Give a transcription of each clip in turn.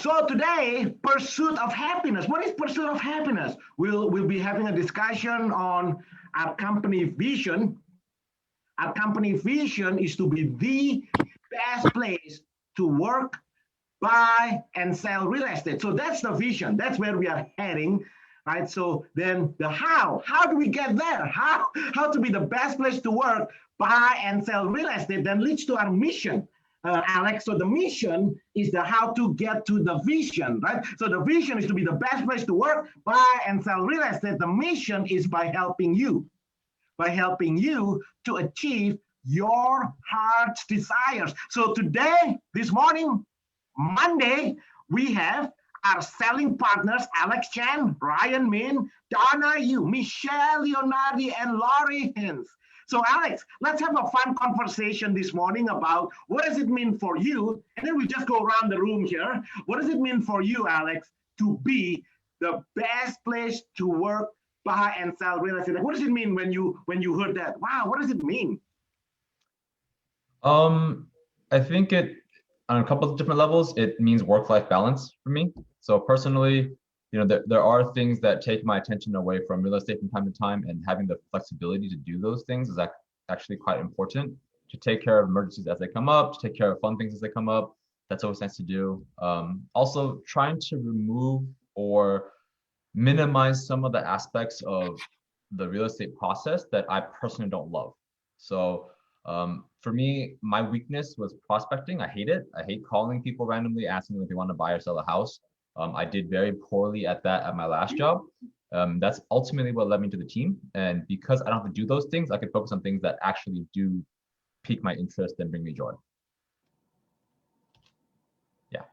So today, pursuit of happiness. What is pursuit of happiness? We'll be having a discussion on our company vision. Our company vision is to be the best place to work, buy, and sell real estate. So that's the vision. That's where we are heading, right? So then the how do we get there? How to be the best place to work, buy, and sell real estate then leads to our mission. Alex, so the mission is the how to get to the vision, right? So the vision is to be the best place to work, buy, and sell real estate. The mission is by helping you to achieve your heart's desires. So today, this morning, Monday, we have our selling partners, Alex Chan, Ryan Min, Donna Yu, Michelle Leonardi, and Laurie Hins. So Alex, let's have a fun conversation this morning about what does it mean for you, and then we just go around the room here. What does it mean for you, Alex, to be the best place to work, buy, and sell real estate? Like, what does it mean when you heard that? Wow, what does it mean? I think it, on a couple of different levels, it means work-life balance for me. So personally, there are things that take my attention away from real estate from time to time, and having the flexibility to do those things is actually quite important. To take care of emergencies as they come up, to take care of fun things as they come up. That's always nice to do. Also, trying to remove or minimize some of the aspects of the real estate process that I personally don't love. So for me, my weakness was prospecting. I hate it. I hate calling people randomly, asking them if they want to buy or sell a house. I did very poorly at that at my last job. That's ultimately what led me to the team. And because I don't have to do those things, I can focus on things that actually do pique my interest and bring me joy. Yeah.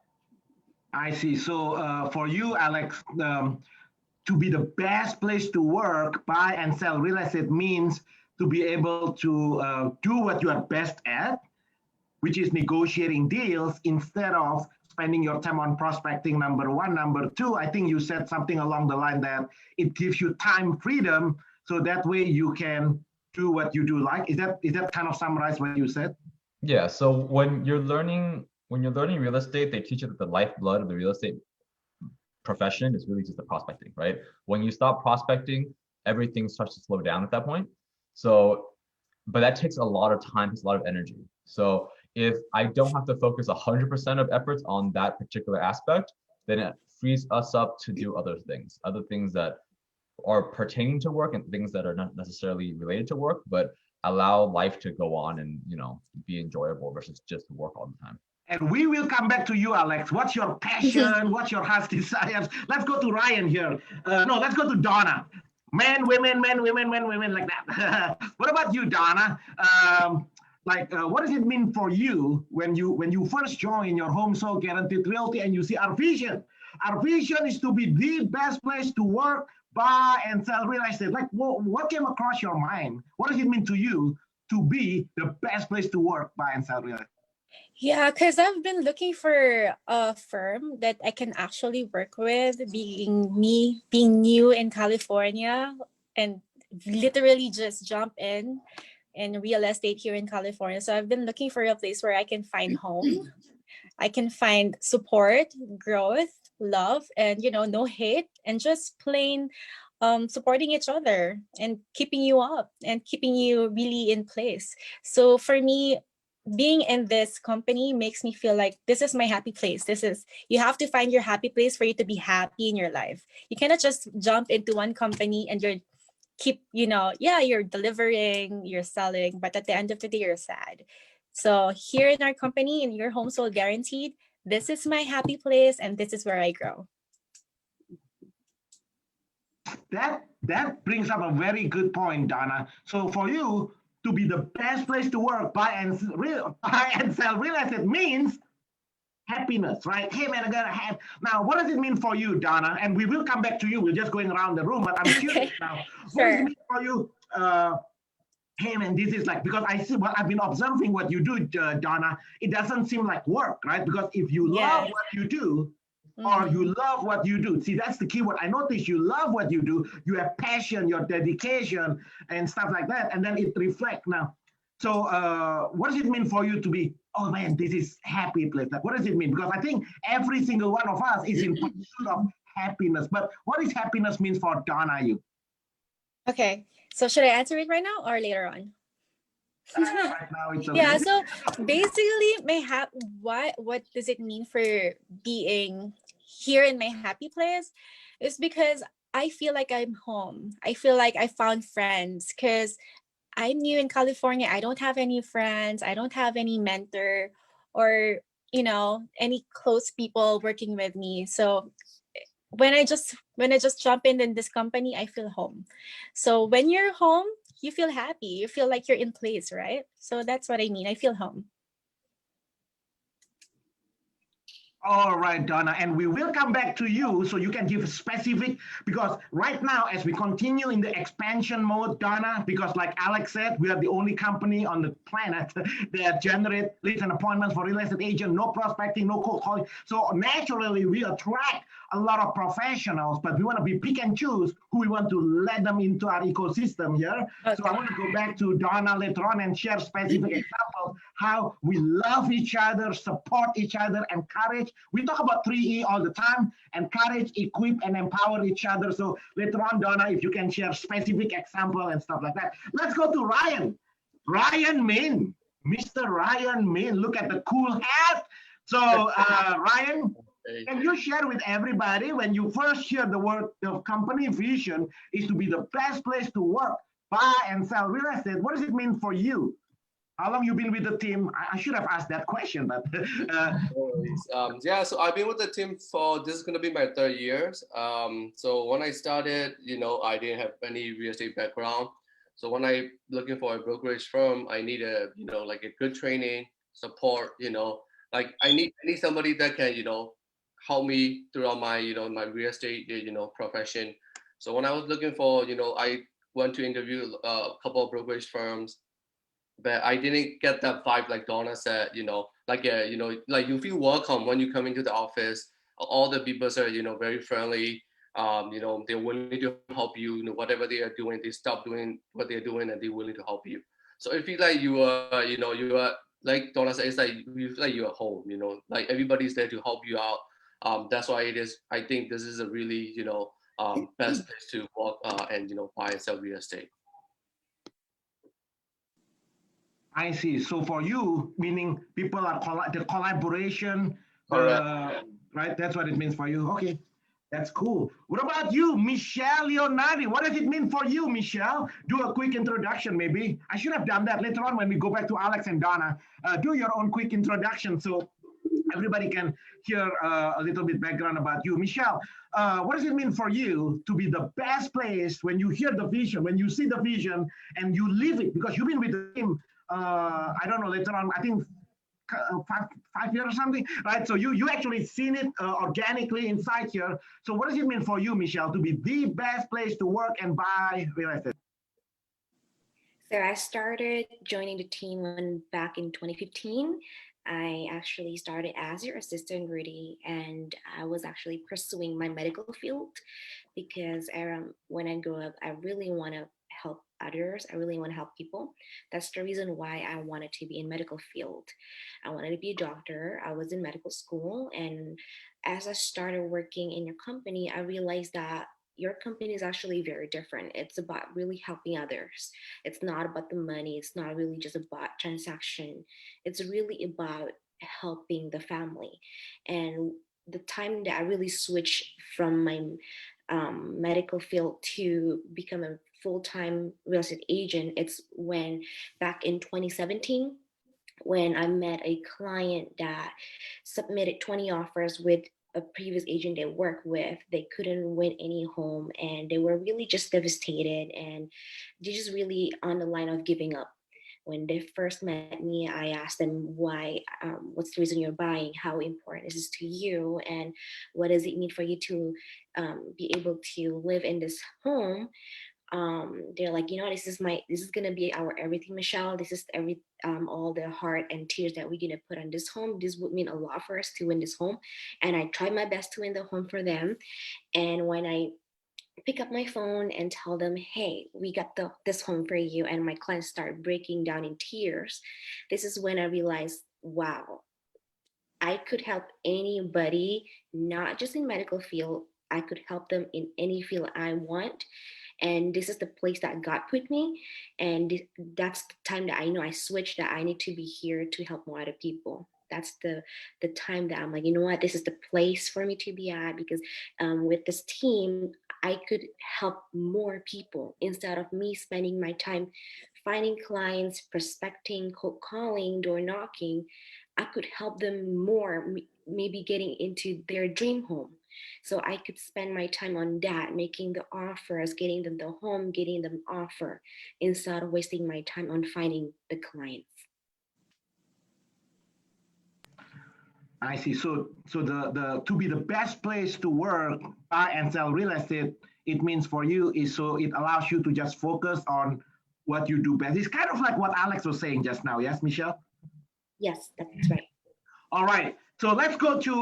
I see. So for you, Alex, to be the best place to work, buy, and sell real estate means to be able to do what you are best at, which is negotiating deals instead of spending your time on prospecting, number one. Number two, I think you said something along the line that it gives you time freedom, so that way you can do what you do like. Is that kind of summarize what you said? Yeah, so when you're learning real estate, they teach you that the lifeblood of the real estate profession is really just the prospecting, right? When you stop prospecting, everything starts to slow down at that point. So, but that takes a lot of time, takes a lot of energy. So if I don't have to focus 100% of efforts on that particular aspect, then it frees us up to do other things that are pertaining to work and things that are not necessarily related to work, but allow life to go on and, be enjoyable versus just work all the time. And we will come back to you, Alex. What's your passion? What's your heart's desires? Let's go to Ryan here. No, let's go to Donna. Men, women, like that. What about you, Donna? What does it mean for you when you first join your Home Sold Guaranteed Realty and you see our vision? Our vision is to be the best place to work, buy, and sell real estate. Like, what came across your mind? What does it mean to you to be the best place to work, buy, and sell real estate? Yeah, because I've been looking for a firm that I can actually work with, being new in California and literally just jump in real estate here in California. So I've been looking for a place where I can find home, I can find support, growth, love, and no hate, and just plain supporting each other and keeping you up and keeping you really in place. So for me, being in this company makes me feel like this is my happy place. You have to find your happy place for you to be happy in your life. You cannot just jump into one company and you're delivering, you're selling, but at the end of the day, you're sad. So here in our company, in your Home Sold Guaranteed, this is my happy place and this is where I grow. That brings up a very good point, Donna. So for you to be the best place to work, buy and sell real estate means happiness, right? Hey man, I gotta have. Now, what does it mean for you, Donna? And we will come back to you. We're just going around the room, but I'm curious now. What does it mean for you? Hey man, this is like, because I see what I've been observing what you do, Donna. It doesn't seem like work, right? Because if you love what you do, or you love what you do. See, that's the key word. I notice you love what you do. You have passion, your dedication, and stuff like that. And then it reflects now. So what does it mean for you to be oh man, this is happy place. Like, what does it mean? Because I think every single one of us is in pursuit of happiness. But what is happiness means for Donna? You Okay, so should I answer it right now or later on? right now it's okay. Yeah, so basically what does it mean for being here in my happy place is because I feel like I'm home. I feel like I found friends because I'm new in California. I don't have any friends. I don't have any mentor or, any close people working with me. So when I just jump in this company, I feel home. So when you're home, you feel happy. You feel like you're in place, right? So that's what I mean. I feel home. All right, Donna, and we will come back to you so you can give specific, because right now, as we continue in the expansion mode, Donna, because like Alex said, we are the only company on the planet that generate leads and appointments for real estate agent, no prospecting, no cold calling. So naturally, we attract a lot of professionals, but we want to be pick and choose who we want to let them into our ecosystem here. Okay. So I want to go back to Donna later on and share specific examples how we love each other, support each other, encourage. We talk about 3E all the time: encourage, equip, and empower each other. So later on, Donna, if you can share specific example and stuff like that. Let's go to Ryan. Ryan Min, Mr. Ryan Min. Look at the cool hat. So Ryan, can you share with everybody, when you first hear the word, the company vision is to be the best place to work, buy and sell real estate, what does it mean for you? How long you been with the team? I should have asked that question, but yeah. So I've been with the team for, this is going to be my 3rd year. So when I started, I didn't have any real estate background. So when I looking for a brokerage firm, I need a, like a good training, support. Like I need somebody that can, help me throughout my, my real estate, profession. So when I was looking for, I went to interview a couple of brokerage firms, but I didn't get that vibe like Donna said, like you feel welcome when you come into the office. All the people are, very friendly. They're willing to help you, whatever they are doing, they stop doing what they're doing and they're willing to help you. So it feels like you are, you are, like Donna said, it's like you feel like you're at home, like everybody's there to help you out. That's why it is, I think this is a really, best place to work and, buy and sell real estate. I see. So for you, meaning people are the collaboration, right? That's what it means for you. Okay, that's cool. What about you, Michelle Leonardi? What does it mean for you, Michelle? Do a quick introduction, maybe. I should have done that later on when we go back to Alex and Donna. Do your own quick introduction so everybody can hear a little bit background about you. Michelle, what does it mean for you to be the best place when you hear the vision, when you see the vision and you live it? Because you've been with the team, I don't know, later on, I think 5 years or something, right? So you actually seen it organically inside here. So what does it mean for you, Michelle, to be the best place to work and buy real estate? So I started joining the team back in 2015. I actually started as your assistant, Rudy, and I was actually pursuing my medical field because when I grew up, I really want to help others. I really want to help people. That's the reason why I wanted to be in medical field. I wanted to be a doctor. I was in medical school. And as I started working in your company, I realized that your company is actually very different. It's about really helping others. It's not about the money. It's not really just about transaction. It's really about helping the family. And the time that I really switched from my medical field to become a full-time real estate agent, it's when back in 2017, when I met a client that submitted 20 offers with a previous agent they worked with. They couldn't win any home and they were really just devastated and they just really on the line of giving up. When they first met me, I asked them why, what's the reason you're buying? How important is this to you? And what does it mean for you to be able to live in this home? They're like, this is gonna be our everything, Michelle. This is all the heart and tears that we're gonna put on this home. This would mean a lot for us to win this home. And I tried my best to win the home for them. And when I pick up my phone and tell them, hey, we got this home for you, and my clients start breaking down in tears, this is when I realized wow, I could help anybody, not just in medical field. I could help them in any field I want. And this is the place that God put me. And that's the time that I know I switched, that I need to be here to help more other people. That's the time that I'm like, you know what, this is the place for me to be at, because with this team, I could help more people instead of me spending my time finding clients, prospecting, cold calling, door knocking. I could help them more, maybe getting into their dream home. So I could spend my time on that, making the offers, getting them the home, getting them offer, instead of wasting my time on finding the clients. I see. So the to be the best place to work, buy and sell real estate, it means for you is so it allows you to just focus on what you do best. It's kind of like what Alex was saying just now. Yes, Michelle? Yes, that's right. All right. So let's go to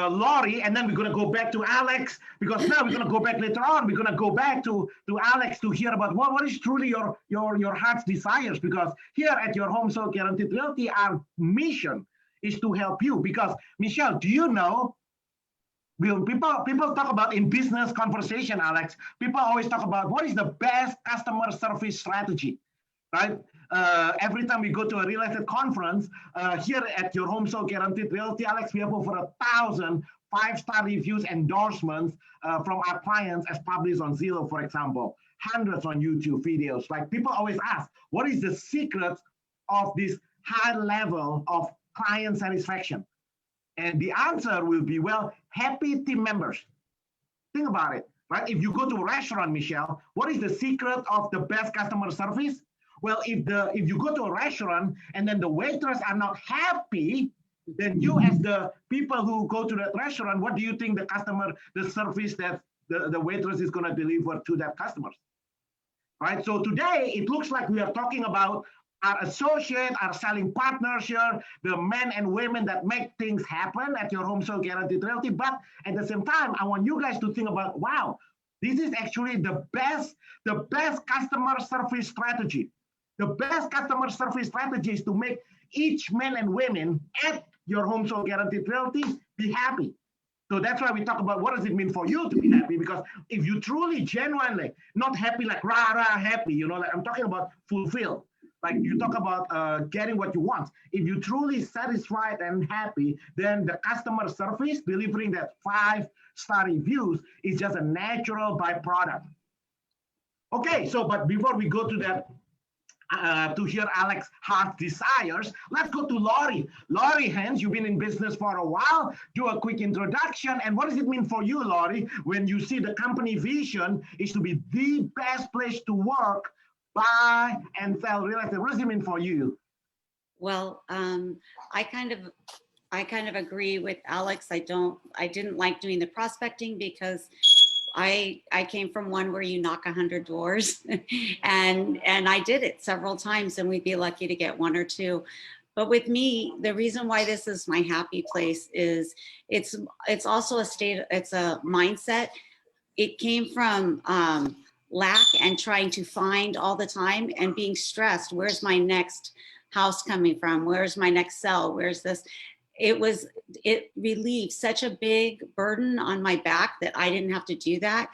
Laurie, and then we're going to go back to Alex, because now we're going to go back later on. We're going to go back to Alex to hear about what is truly your heart's desires, because here at your Home Sold Guaranteed Realty, our mission is to help you. Because Michelle, do you know, people talk about in business conversation, Alex, people always talk about what is the best customer service strategy, right? Every time we go to a real estate conference, here at your Home Sold Guaranteed Realty, Alex, we have over 1,000 5-star reviews, endorsements from our clients as published on Zillow, for example, hundreds on YouTube videos. Like, people always ask, what is the secret of this high level of client satisfaction? And the answer will be, well, happy team members. Think about it, right? If you go to a restaurant, Michelle, what is the secret of the best customer service? Well, if you go to a restaurant and then the waitress are not happy, then you, as the people who go to that restaurant, what do you think the service that the waitress is going to deliver to that customers? Right? So today, it looks like we are talking about our associate, our selling partners here, the men and women that make things happen at your Home Sold Guaranteed Realty. But at the same time, I want you guys to think about, wow, this is actually the best customer service strategy. The best customer service strategy is to make each man and women at your Home Sold Guaranteed Realty be happy. So that's why we talk about what does it mean for you to be happy, because if you truly, genuinely, not happy like rah-rah happy, you know, like I'm talking about fulfilled, like you talk about getting what you want. If you truly satisfied and happy, then the customer service, delivering that 5-star reviews is just a natural byproduct. Okay, so but before we go to that, to hear Alex's heart desires, let's go to Laurie. Laurie, Hans, you've been in business for a while. Do a quick introduction. And what does it mean for you, Laurie, when you see the company vision is to be the best place to work, buy, and sell real estate? What does it mean for you? Well, I kind of agree with Alex. I didn't like doing the prospecting because I came from one where you knock 100 doors and I did it several times, and we'd be lucky to get 1 or 2. But with me, the reason why this is my happy place is it's also it's a mindset. It came from lack and trying to find all the time and being stressed. Where's my next house coming from? Where's my next sell? Where's this? It relieved such a big burden on my back that I didn't have to do that.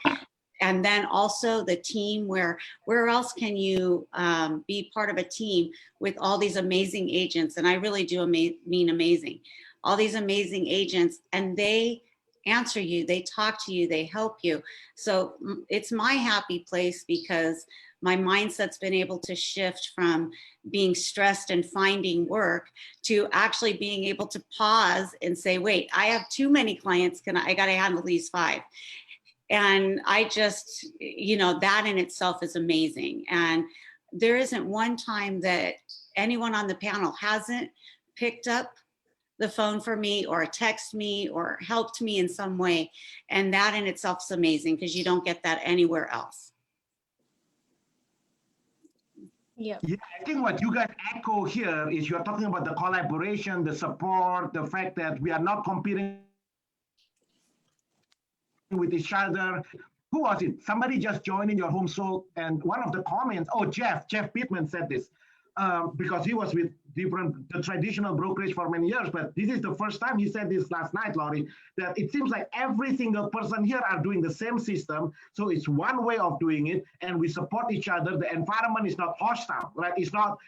And then also the team, where else can you be part of a team with all these amazing agents? And I really do mean amazing. All these amazing agents, and they answer you, they talk to you, they help you. So it's my happy place because my mindset's been able to shift from being stressed and finding work to actually being able to pause and say, wait, I have too many clients. I got to handle these 5. And I just, that in itself is amazing. And there isn't one time that anyone on the panel hasn't picked up the phone for me or text me or helped me in some way. And that in itself is amazing because you don't get that anywhere else. Yeah. Yeah, I think what you guys echo here is you're talking about the collaboration, the support, the fact that we are not competing with each other. Who was it? Somebody just joined in your Home Sold, and one of the comments, oh, Jeff Pittman said this. because he was with the traditional brokerage for many years, but this is the first time he said this last night, Laurie, that it seems like every single person here are doing the same system. So it's one way of doing it, and we support each other. The environment is not hostile, right? It's not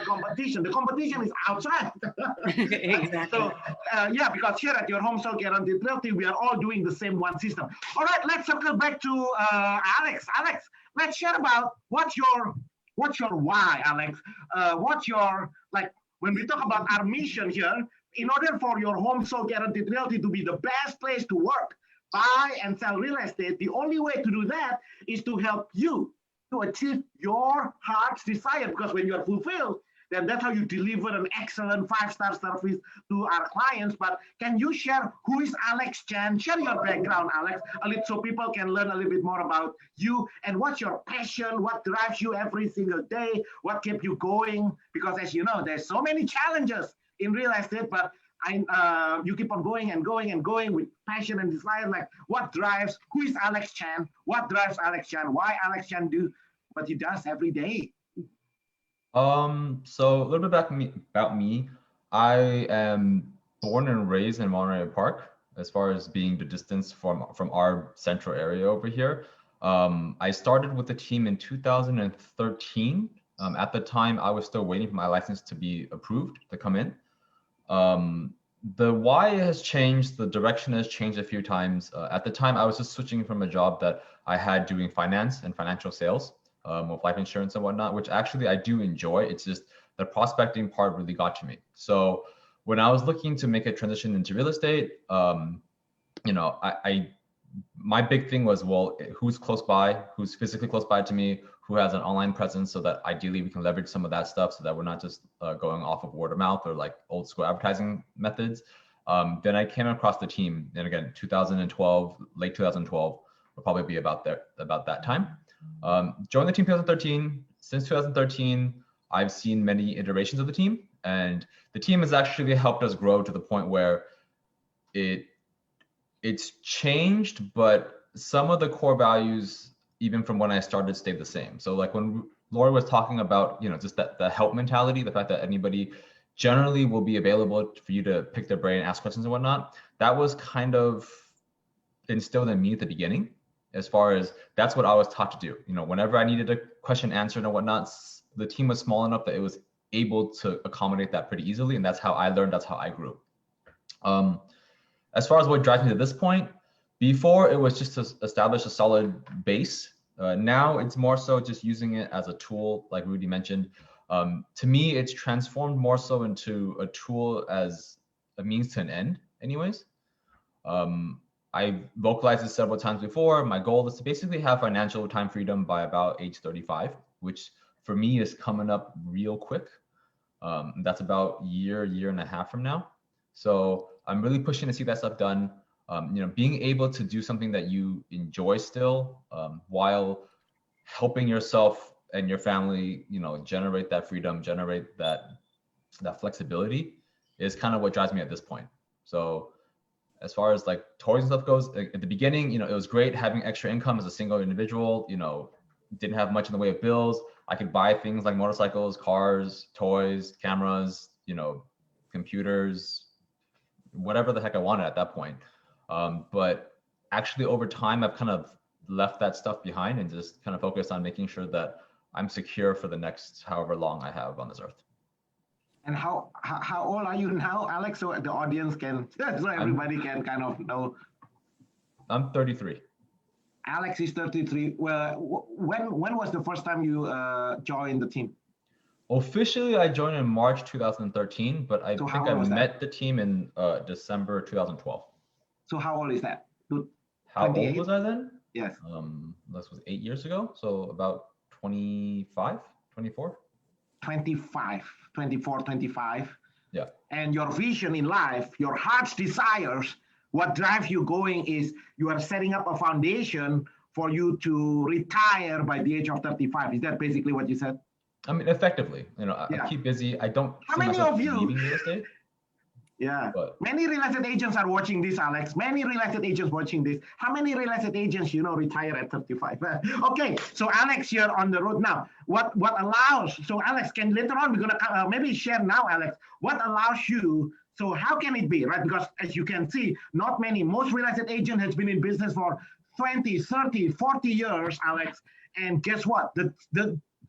competition. The competition is outside. Exactly. So yeah, because here at your Home Sold Guaranteed Realty, we are all doing the same one system. All right, let's circle back to Alex. Alex, let's share about what's your why, Alex? What's your, like, when we talk about our mission here, in order for your Home Sold Guaranteed Realty to be the best place to work, buy and sell real estate, the only way to do that is to help you to achieve your heart's desire. Because when you are fulfilled, then that's how you deliver an excellent 5-star service to our clients. But can you share who is Alex Chan? Share your background, Alex, a little, so people can learn a little bit more about you and what's your passion, what drives you every single day, what keeps you going. Because as you know, there's so many challenges in real estate, but you keep on going and going and going with passion and desire. Like, what drives? Who is Alex Chan? What drives Alex Chan? Why Alex Chan do what he does every day? So a little bit about me. I am born and raised in Monterey Park, as far as being the distance from our central area over here. I started with the team in 2013. At the time, I was still waiting for my license to be approved to come in. The why has changed, the direction has changed a few times. At the time, I was just switching from a job that I had doing finance and financial sales. With life insurance and whatnot, which actually I do enjoy. It's just the prospecting part really got to me. So when I was looking to make a transition into real estate, you know, my big thing was, well, who's close by, who's physically close by to me, who has an online presence, so that ideally we can leverage some of that stuff, so that we're not just going off of word of mouth or like old school advertising methods. Then I came across the team, and again, 2012, late 2012 will probably be about that time. Joined the team 2013. Since 2013, I've seen many iterations of the team, and the team has actually helped us grow to the point where it's changed, but some of the core values, even from when I started, stayed the same. So like when Laura was talking about, you know, just the help mentality, the fact that anybody generally will be available for you to pick their brain, ask questions and whatnot, that was kind of instilled in me at the beginning. As far as that's what I was taught to do. You know, whenever I needed a question answered and whatnot, the team was small enough that it was able to accommodate that pretty easily. And that's how I learned, that's how I grew. As far as what drives me to this point, before it was just to establish a solid base. Now it's more so just using it as a tool, like Rudy mentioned. To me, it's transformed more so into a tool as a means to an end anyways. I've vocalized this several times before. My goal is to basically have financial time freedom by about age 35, which for me is coming up real quick. That's about year and a half from now. So I'm really pushing to see that stuff done. You know, being able to do something that you enjoy still, while helping yourself and your family, you know, generate that freedom, generate that flexibility, is kind of what drives me at this point. So as far as like toys and stuff goes, at the beginning, you know, it was great having extra income as a single individual. You know, didn't have much in the way of bills. I could buy things like motorcycles, cars, toys, cameras, you know, computers, whatever the heck I wanted at that point. But actually over time, I've kind of left that stuff behind and just kind of focused on making sure that I'm secure for the next however long I have on this earth. And how old are you now, Alex? So the audience can, so everybody can kind of know. I'm 33. Alex is 33. Well, when was the first time you joined the team? Officially, I joined in March 2013, but I think I met the team in December 2012. So how old is that? How old was I then? Yes. This was 8 years ago, so about 25, 24. 24, 25. Yeah. And your vision in life, your heart's desires, what drives you going is you are setting up a foundation for you to retire by the age of 35. Is that basically what you said? I mean, effectively, you know, I keep busy. I don't. How many of you? Leaving real estate? Yeah. But Many real estate agents are watching this, Alex. Many real estate agents watching this. How many real estate agents, retire at 35? Okay, so Alex, you're on the road now. What allows, so Alex, can later on, we're going to maybe share now, Alex, what allows you, so how can it be, right? Because as you can see, most real estate agent has been in business for 20, 30, 40 years, Alex. And guess what? The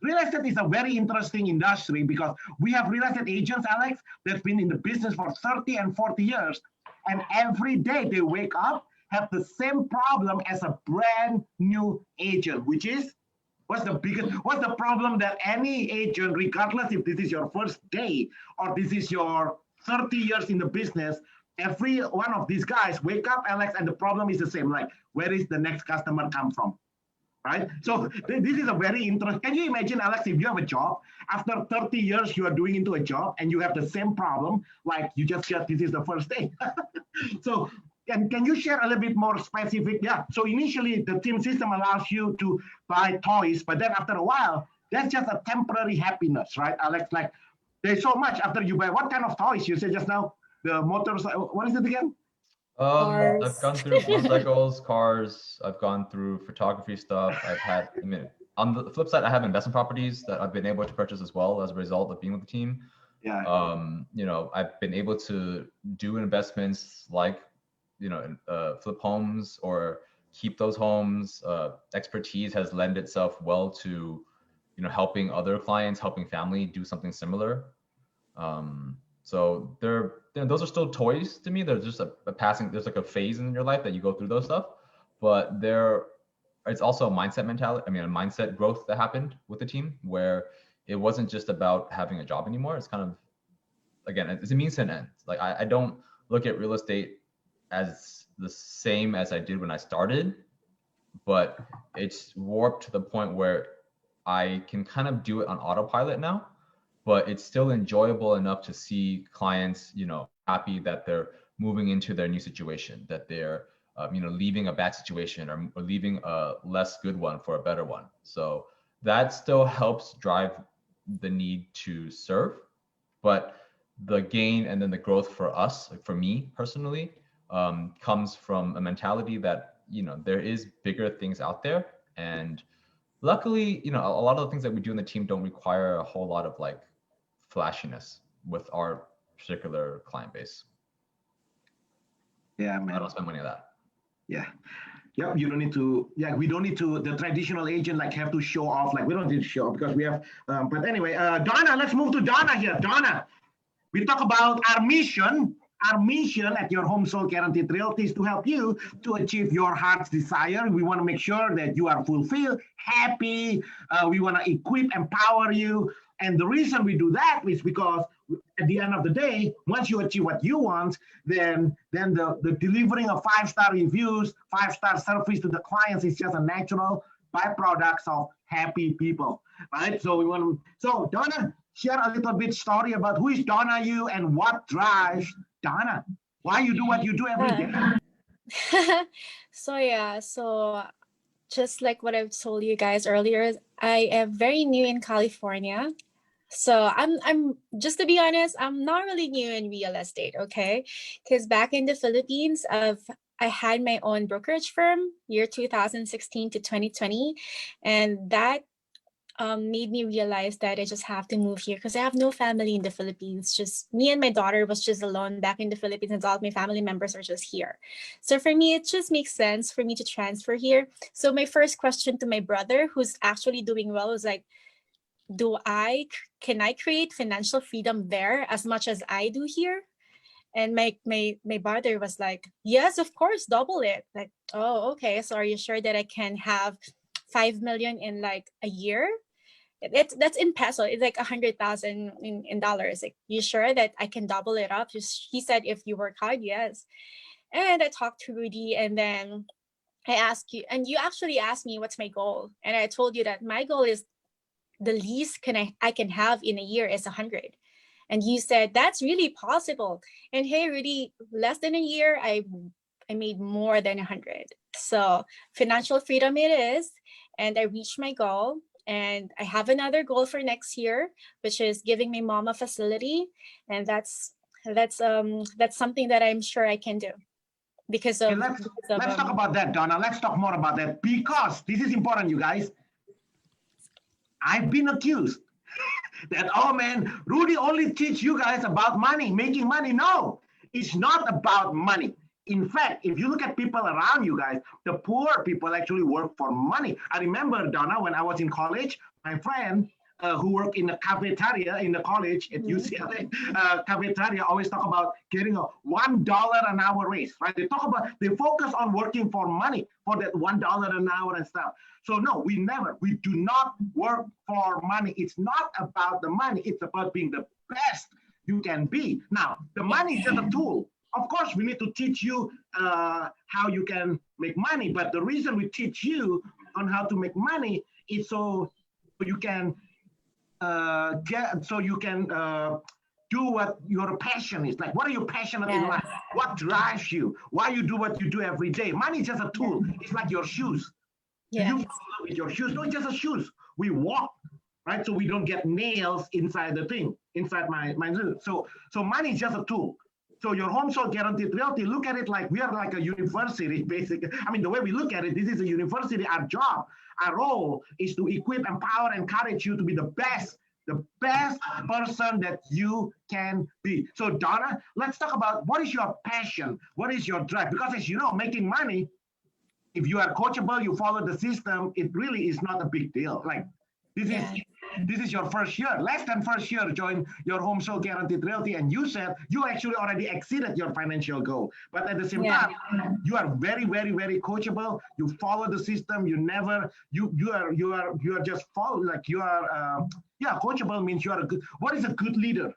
real estate is a very interesting industry because we have real estate agents, Alex, that's been in the business for 30 and 40 years. And every day they wake up, have the same problem as a brand new agent, which is, what's the problem that any agent, regardless if this is your first day or this is your 30 years in the business, every one of these guys wake up, Alex, and the problem is the same, like, where is the next customer come from? Right? So this is a very interesting, can you imagine, Alex, if you have a job, after 30 years you are doing into a job and you have the same problem, like you just said, this is the first day. So can you share a little bit more specific? Yeah, so initially the team system allows you to buy toys, but then after a while, that's just a temporary happiness, right, Alex? Like there's so much after you buy, what kind of toys? You said just now, the motors, what is it again? I've gone through motorcycles, cars. I've gone through photography stuff. On the flip side, I have investment properties that I've been able to purchase as well as a result of being with the team. Yeah. I've been able to do investments like, flip homes or keep those homes. Expertise has lent itself well to, helping other clients, helping family do something similar. So those are still toys to me. They're just a passing, there's like a phase in your life that you go through those stuff, but it's also a mindset mentality. A mindset growth that happened with the team where it wasn't just about having a job anymore. It's kind of, again, it's a means to an end. Like I don't look at real estate as the same as I did when I started, but it's warped to the point where I can kind of do it on autopilot now. But it's still enjoyable enough to see clients, happy that they're moving into their new situation, that they're, leaving a bad situation or leaving a less good one for a better one. So that still helps drive the need to serve, but the gain and then the growth for us, like for me personally, comes from a mentality that, there is bigger things out there. And luckily, a lot of the things that we do in the team don't require a whole lot of like flashiness with our particular client base. Yeah, man. I don't spend money on that. Yeah. Yeah, you don't need to, we don't need to, the traditional agent like have to show off, like we don't need to show off because we have, but anyway, Donna, let's move to Donna here. Donna, we talk about our mission at your Home Sold Guaranteed Realty is to help you to achieve your heart's desire. We want to make sure that you are fulfilled, happy. We want to equip, empower you. And the reason we do that is because at the end of the day, once you achieve what you want, then the delivering of 5-star reviews, 5-star service to the clients is just a natural byproduct of happy people, right? So Donna, share a little bit story about who is Donna you and what drives Donna, why you do what you do every day. So just like what I've told you guys earlier, I am very new in California. So I'm just to be honest, I'm not really new in real estate, okay? Because back in the Philippines, I had my own brokerage firm year 2016 to 2020, and that made me realize that I just have to move here because I have no family in the Philippines. Just me and my daughter was just alone back in the Philippines, and all of my family members are just here. So for me, it just makes sense for me to transfer here. So my first question to my brother, who's actually doing well, was like, can I create financial freedom there as much as I do here? And my brother was like, yes, of course, double it. Like, oh, okay. So are you sure that I can have 5 million in like a year? That's in peso. It's like 100,000 in dollars. Like, you sure that I can double it up? He said, if you work hard, yes. And I talked to Rudy, and then I asked you, and you actually asked me what's my goal, and I told you that my goal is the least I can have in a year is 100. And you said, that's really possible. And hey, Rudy, less than a year, I made more than 100. So financial freedom it is. And I reached my goal. And I have another goal for next year, which is giving my mom a facility. And that's that's something that I'm sure I can do because Okay, of, let's talk about that, Donna. Let's talk more about that because this is important, you guys. I've been accused that, oh man, Rudy only teach you guys about money, making money. No, it's not about money. In fact, if you look at people around you guys, the poor people actually work for money. I remember, Donna, when I was in college, my friend who worked in the cafeteria in the college at UCLA, cafeteria always talk about getting a $1 an hour raise, right? They focus on working for money, for that $1 an hour and stuff. So no, we do not work for money. It's not about the money. It's about being the best you can be. Now, the money is just a tool. Of course, we need to teach you how you can make money. But the reason we teach you on how to make money is so you can do what your passion is. Like, what are you passionate in life? What drives you? Why you do what you do every day? Money is just a tool. It's like your shoes. Do you follow with your shoes? No, it's just a shoes. We walk, right? So we don't get nails inside the thing, inside my shoes. So money is just a tool. So your Home Sold Guaranteed Realty, look at it like we are like a university, basically. I mean, the way we look at it, this is a university. Our job, our role is to equip, empower, encourage you to be the best person that you can be. So Donna, let's talk about what is your passion? What is your drive? Because as you know, making money, if you are coachable, you follow the system, it really is not a big deal. Like this is your first year, less than first year, join your Home Sold Guaranteed Realty, and you said you actually already exceeded your financial goal. But at the same time, you are very, very, very coachable. You follow the system. You are just follow, like you are coachable means you are a good. What is a good leader?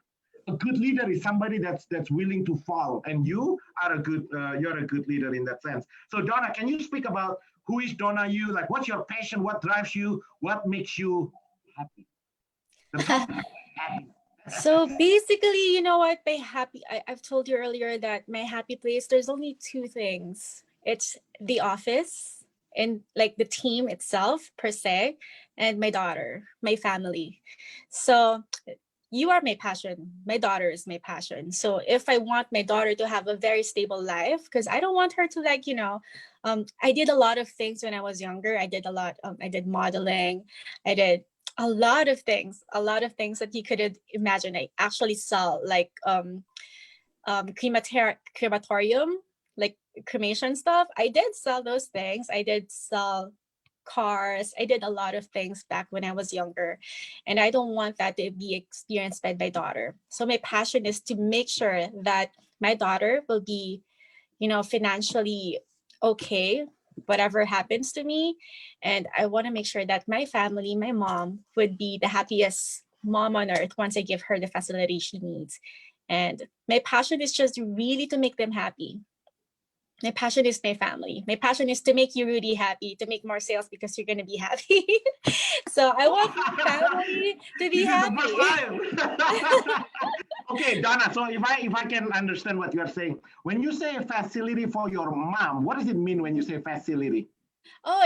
A good leader is somebody that's willing to follow, and you are a good you're a good leader in that sense. So Donna, can you speak about who is Donna you? Like, what's your passion? What drives you? What makes you happy? So basically, you know what, I've told you earlier that my happy place, there's only two things. It's the office and like the team itself per se, and my daughter, my family. So you are my passion. My daughter is my passion. So if I want my daughter to have a very stable life, because I don't want her to I did a lot of things when I was younger. I did I did modeling. I did a lot of things that you couldn't imagine. I actually sell like crematorium, like cremation stuff. I did sell those things. I did sell cars. I did a lot of things back when I was younger, and I don't want that to be experienced by my daughter. So my passion is to make sure that my daughter will be, financially okay, whatever happens to me. And I want to make sure that my family, my mom, would be the happiest mom on earth once I give her the facility she needs. And my passion is just really to make them happy. My passion is my family. My passion is to make you, Rudy, happy, to make more sales because you're going to be happy. So I want my family to be happy. Okay, Donna, so if I can understand what you're saying, when you say facility for your mom, what does it mean when you say facility? Oh,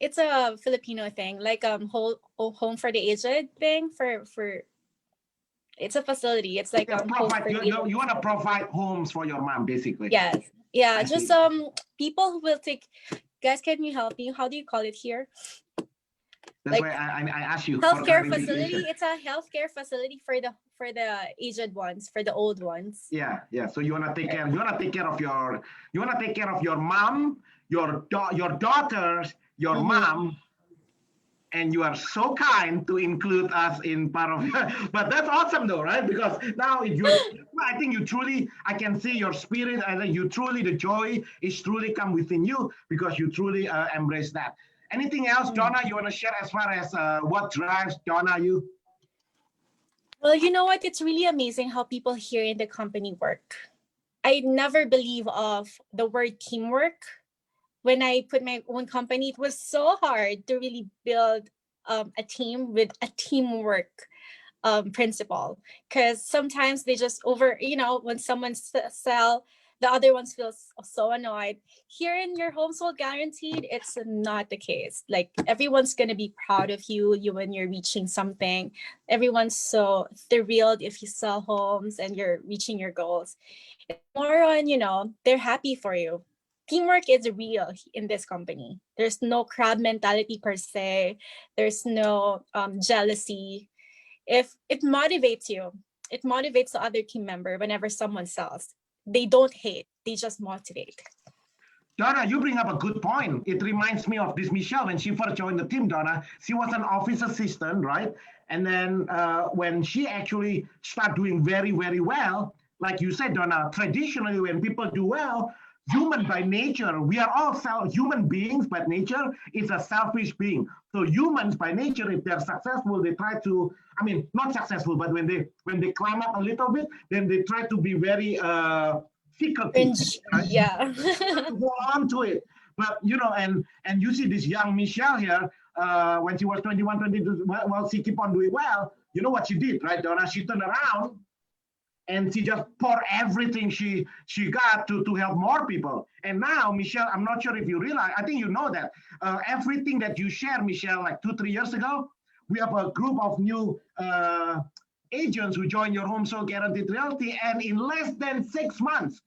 it's a Filipino thing, like home for the aged thing for it's a facility. It's like you want to provide homes for your mom, basically. Yes. Yeah, just people who will take. Guys, can you help me? How do you call it here? That's why I asked you. Healthcare facility. It's a healthcare facility for the aged ones, for the old ones. Yeah. So you wanna take care. You wanna take care of your mom, your daughters, your mom. And you are so kind to include us in part of it. But that's awesome though, right? Because now I think you truly, I can see your spirit, and you truly, the joy is truly come within you because you truly embrace that. Anything else, Donna, you want to share as far as what drives Donna you? Well, you know what? It's really amazing how people here in the company work. I never believe of the word teamwork. When I put my own company, it was so hard to really build a team with a teamwork principle. Because sometimes they just when someone sell, the other ones feel so annoyed. Here in your Home Sold Guaranteed, it's not the case. Like everyone's gonna be proud of you when you're reaching something. Everyone's so thrilled if you sell homes and you're reaching your goals. It's more on, they're happy for you. Teamwork is real in this company. There's no crab mentality per se. There's no jealousy. If it motivates you, it motivates the other team member whenever someone sells. They don't hate, they just motivate. Donna, you bring up a good point. It reminds me of this Michelle when she first joined the team, Donna. She was an office assistant, right? And then when she actually started doing very, very well, like you said, Donna, traditionally when people do well, human by nature, we are all human beings by nature. It's a selfish being. So humans by nature, if they're successful, they try to, not successful, but when they climb up a little bit, then they try to be very secretive. Right? Yeah. Hold on to it. But, and you see this young Michelle here, when she was 21, 22, well, she keep on doing well. You know what she did, right, Donna? She turned around and she just poured everything she got to help more people. And now, Michelle, I'm not sure if you realize, I think you know that everything that you shared, Michelle, like 2-3 years ago, we have a group of new agents who joined your Home Sold Guaranteed Realty, and in less than 6 months,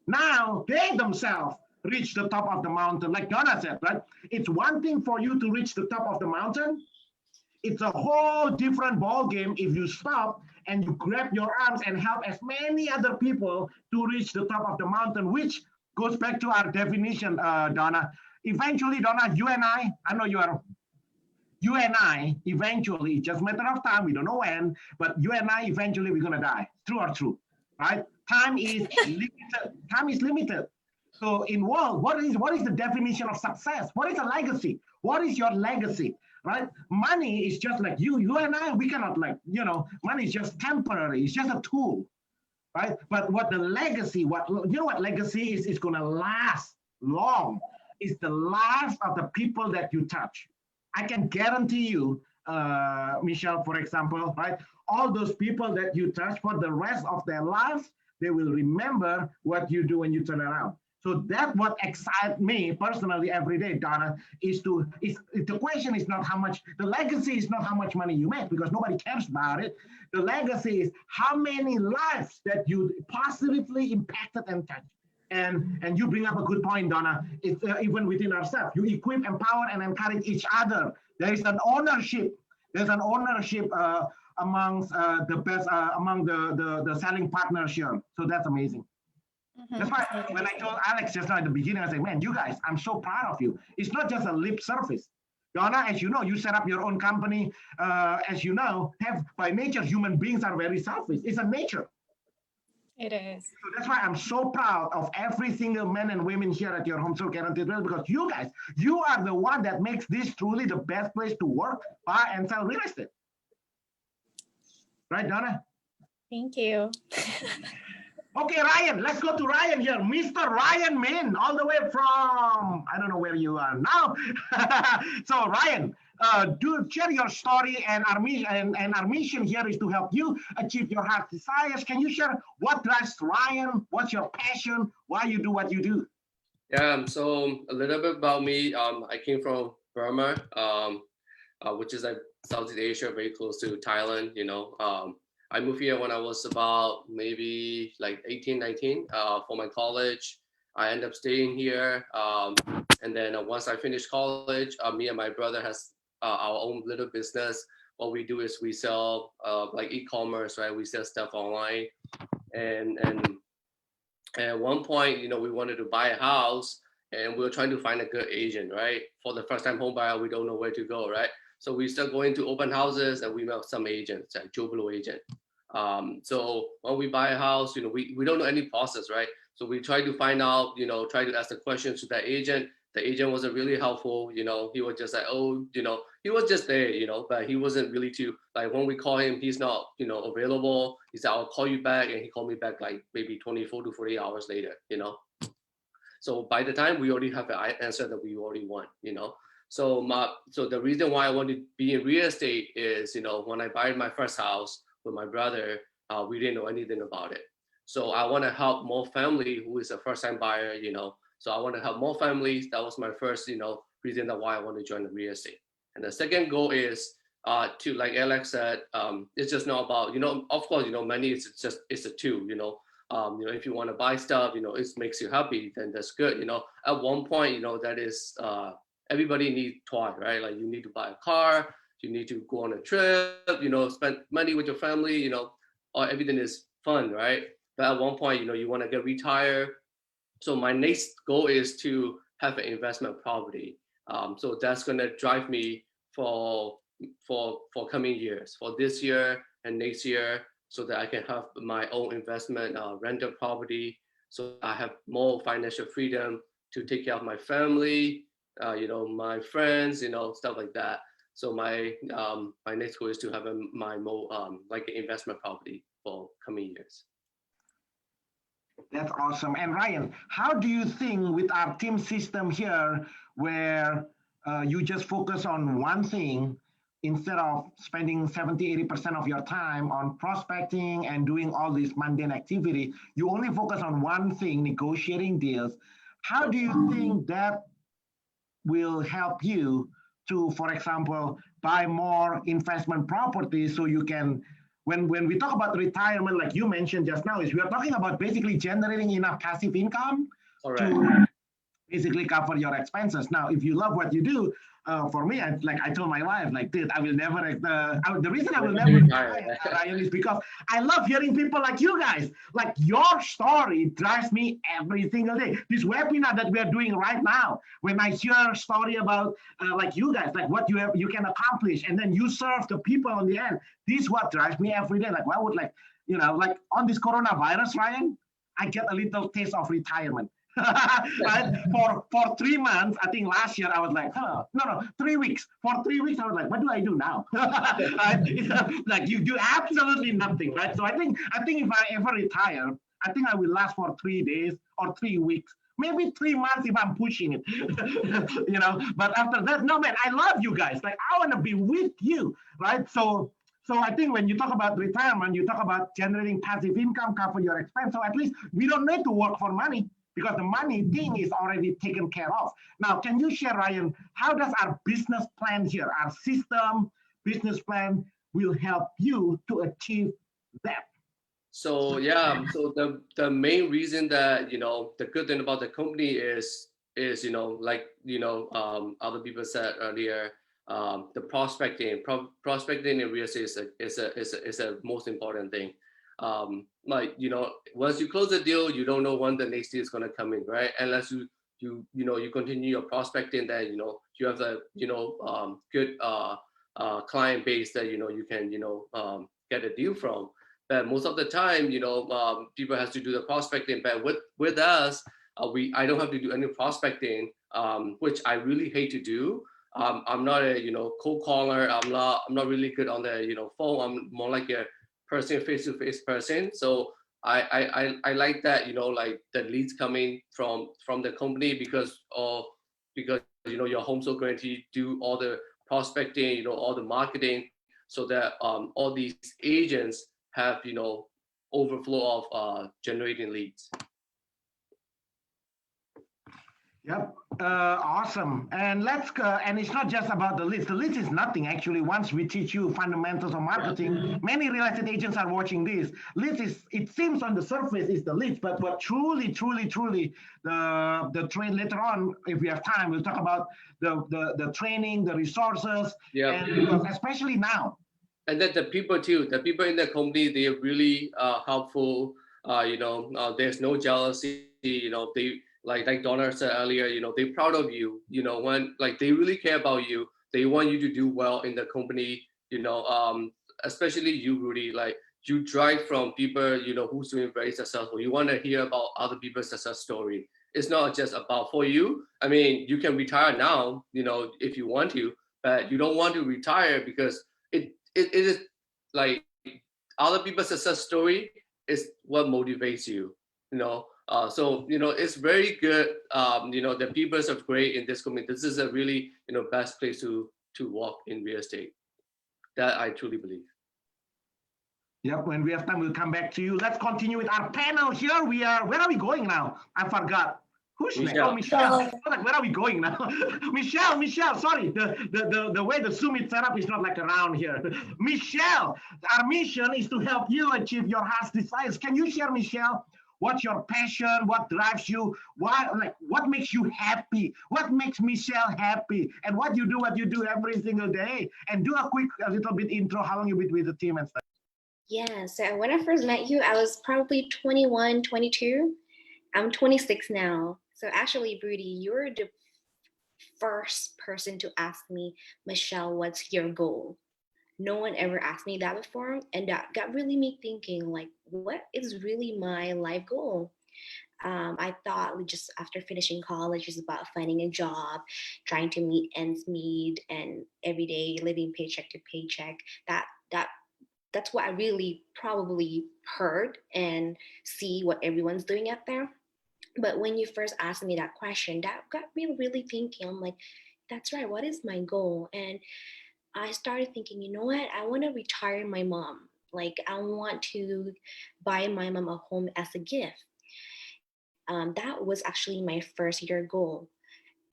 now they themselves reach the top of the mountain. Like Donna said, right? It's one thing for you to reach the top of the mountain. It's a whole different ball game if you stop and you grab your arms and help as many other people to reach the top of the mountain, which goes back to our definition, Donna. Eventually, Donna, you and I know you and I, eventually, it's just a matter of time, we don't know when, but you and I, eventually, we're gonna die, true or true, right? Time is limited. Time is limited. So in world, what is the definition of success? What is a legacy? What is your legacy? Right? Money is just like you and I, we cannot money is just temporary. It's just a tool, right? But what the legacy, what legacy is going to last long is the lives of the people that you touch. I can guarantee you, Michelle, for example, right? All those people that you touch for the rest of their lives, they will remember what you do when you turn around. So that's what excites me personally every day, Donna, the question is not how much, the legacy is not how much money you make, because nobody cares about it. The legacy is how many lives that you positively impacted and touched. And you bring up a good point, Donna. It's even within ourselves. You equip, empower, and encourage each other. There is an ownership. There's an ownership amongst the best, among the selling partners here. So that's amazing. That's why when I told Alex just now at the beginning, I said, man, you guys, I'm so proud of you. It's not just a lip service. Donna, as you know, you set up your own company. As you know, by nature, human beings are very selfish. It's a nature. It is. So that's why I'm so proud of every single man and women here at your Home Sold Guaranteed Realty, because you guys, you are the one that makes this truly the best place to work, buy, and sell real estate. Right, Donna? Thank you. Okay, Ryan, let's go to Ryan here. Mr. Ryan Min, all the way from, I don't know where you are now. So Ryan, share your story, and our mission here is to help you achieve your heart's desires. Can you share what drives Ryan? What's your passion? Why you do what you do? Yeah, so a little bit about me. I came from Burma, which is like Southeast Asia, very close to Thailand, I moved here when I was about maybe like 18, 19 for my college. I ended up staying here. And then once I finished college, me and my brother has our own little business. What we do is we sell like e-commerce, right? We sell stuff online. And at one point, we wanted to buy a house, and we were trying to find a good agent, right? For the first time home buyer, we don't know where to go, right? So we start going to open houses, and we met some agents, like Joe Blow agent. So when we buy a house, we don't know any process, right? So we try to find out, try to ask the questions to that agent. The agent wasn't really helpful. He was just like, he was just there, but he wasn't really like when we call him, he's not, available. He said, I'll call you back. And he called me back like maybe 24 to 48 hours later, So by the time we already have an answer that we already want, So the reason why I wanted to be in real estate is, when I bought my first house with my brother, we didn't know anything about it. So I want to help more family who is a first-time buyer, So I want to help more families. That was my first, reason that why I want to join the real estate. And the second goal is to, like Alex said, it's just not about, of course, money is just, it's a tool, if you want to buy stuff, it makes you happy, then that's good. At one point, that is, everybody needs toys, right? Like you need to buy a car, you need to go on a trip, spend money with your family, or everything is fun, right? But at one point, you want to get retired. So my next goal is to have an investment property. So that's going to drive me for coming years, for this year and next year, so that I can have my own investment rental property. So I have more financial freedom to take care of my family, my friends, stuff like that. So my next goal is to have my more like an investment property for coming years. That's awesome. And Ryan, how do you think with our team system here, where you just focus on one thing instead of spending 70-80% of your time on prospecting and doing all this mundane activity, you only focus on one thing, negotiating deals. How do you think that will help you to, for example, buy more investment properties so you can, when we talk about retirement, like you mentioned just now, is we are talking about basically generating enough passive income to basically cover your expenses. Now, if you love what you do, for me, I told my wife, like, dude, I will never, the reason I will never retire, Ryan, is because I love hearing people like you guys. Like, your story drives me every single day. This webinar that we are doing right now, when I hear a story about, like you guys, like what you can accomplish, and then you serve the people on the end, this is what drives me every day. Like, why would, like, like on this coronavirus, Ryan, I get a little taste of retirement. Right? For 3 months, I think last year I was like, no, 3 weeks. For 3 weeks, I was like, what do I do now? Like you do absolutely nothing, right? So I think if I ever retire, I think I will last for 3 days or 3 weeks, maybe 3 months if I'm pushing it, But after that, no, man, I love you guys. Like, I want to be with you, right? So I think when you talk about retirement, you talk about generating passive income, cover your expense. So at least we don't need to work for money, because the money thing is already taken care of. Now, can you share, Ryan, how does our business plan here, our system, business plan will help you to achieve that? So yeah, so the main reason that, the good thing about the company is, like, other people said earlier, the prospecting in real estate is a most important thing. Like, once you close the deal, you don't know when the next deal is going to come in, right? Unless you continue your prospecting, then you have a good client base that you can get a deal from. But most of the time, people have to do the prospecting. But with us, I don't have to do any prospecting, which I really hate to do. I'm not a cold caller. I'm not really good on the phone. I'm more like a person, face-to-face person. So I like that, like the leads coming from the company, because your Home Sold Guaranteed do all the prospecting, all the marketing, so that all these agents have overflow of generating leads. Yep, awesome. And let's go. And it's not just about the leads. The leads is nothing, actually. Once we teach you fundamentals of marketing, many real estate agents are watching this. Leads is, it seems on the surface is the leads, but truly, the train later on, if we have time, we'll talk about the training, the resources, and especially now. And then the people too. The people in the company, they are really helpful. There's no jealousy. They, like Donna said earlier, they're proud of you. When, like, they really care about you. They want you to do well in the company. Especially you, Rudy. Like, you drive from people who's doing very successful. You want to hear about other people's success story. It's not just about for you. I mean, you can retire now, if you want to, but you don't want to retire because it is like other people's success story is what motivates you, So, it's very good. The people are great in this community. This is a really, best place to walk in real estate. That I truly believe. Yep, when we have time, we'll come back to you. Let's continue with our panel here. Where are we going now? I forgot. Who's next? Oh, Michelle. Where are we going now? Michelle, sorry. The way the Zoom is set up is not like around here. Michelle, our mission is to help you achieve your heart's desires. Can you share, Michelle, what's your passion? What drives you? What makes you happy? What makes Michelle happy? And what you do every single day? And do a little bit intro, how long you been with the team and stuff. Yeah, so when I first met you, I was probably 21, 22. I'm 26 now. So actually, Rudy, you're the first person to ask me, Michelle, what's your goal? No one ever asked me that before. And that got really me thinking, like, what is really my life goal? I thought just after finishing college is about finding a job, trying to meet ends meet, and every day living paycheck to paycheck. That's what I really probably heard and see what everyone's doing out there. But when you first asked me that question, that got me really thinking. I'm like, that's right. What is my goal? And I started thinking, you know what? I want to retire my mom. Like, I want to buy my mom a home as a gift. That was actually my first year goal.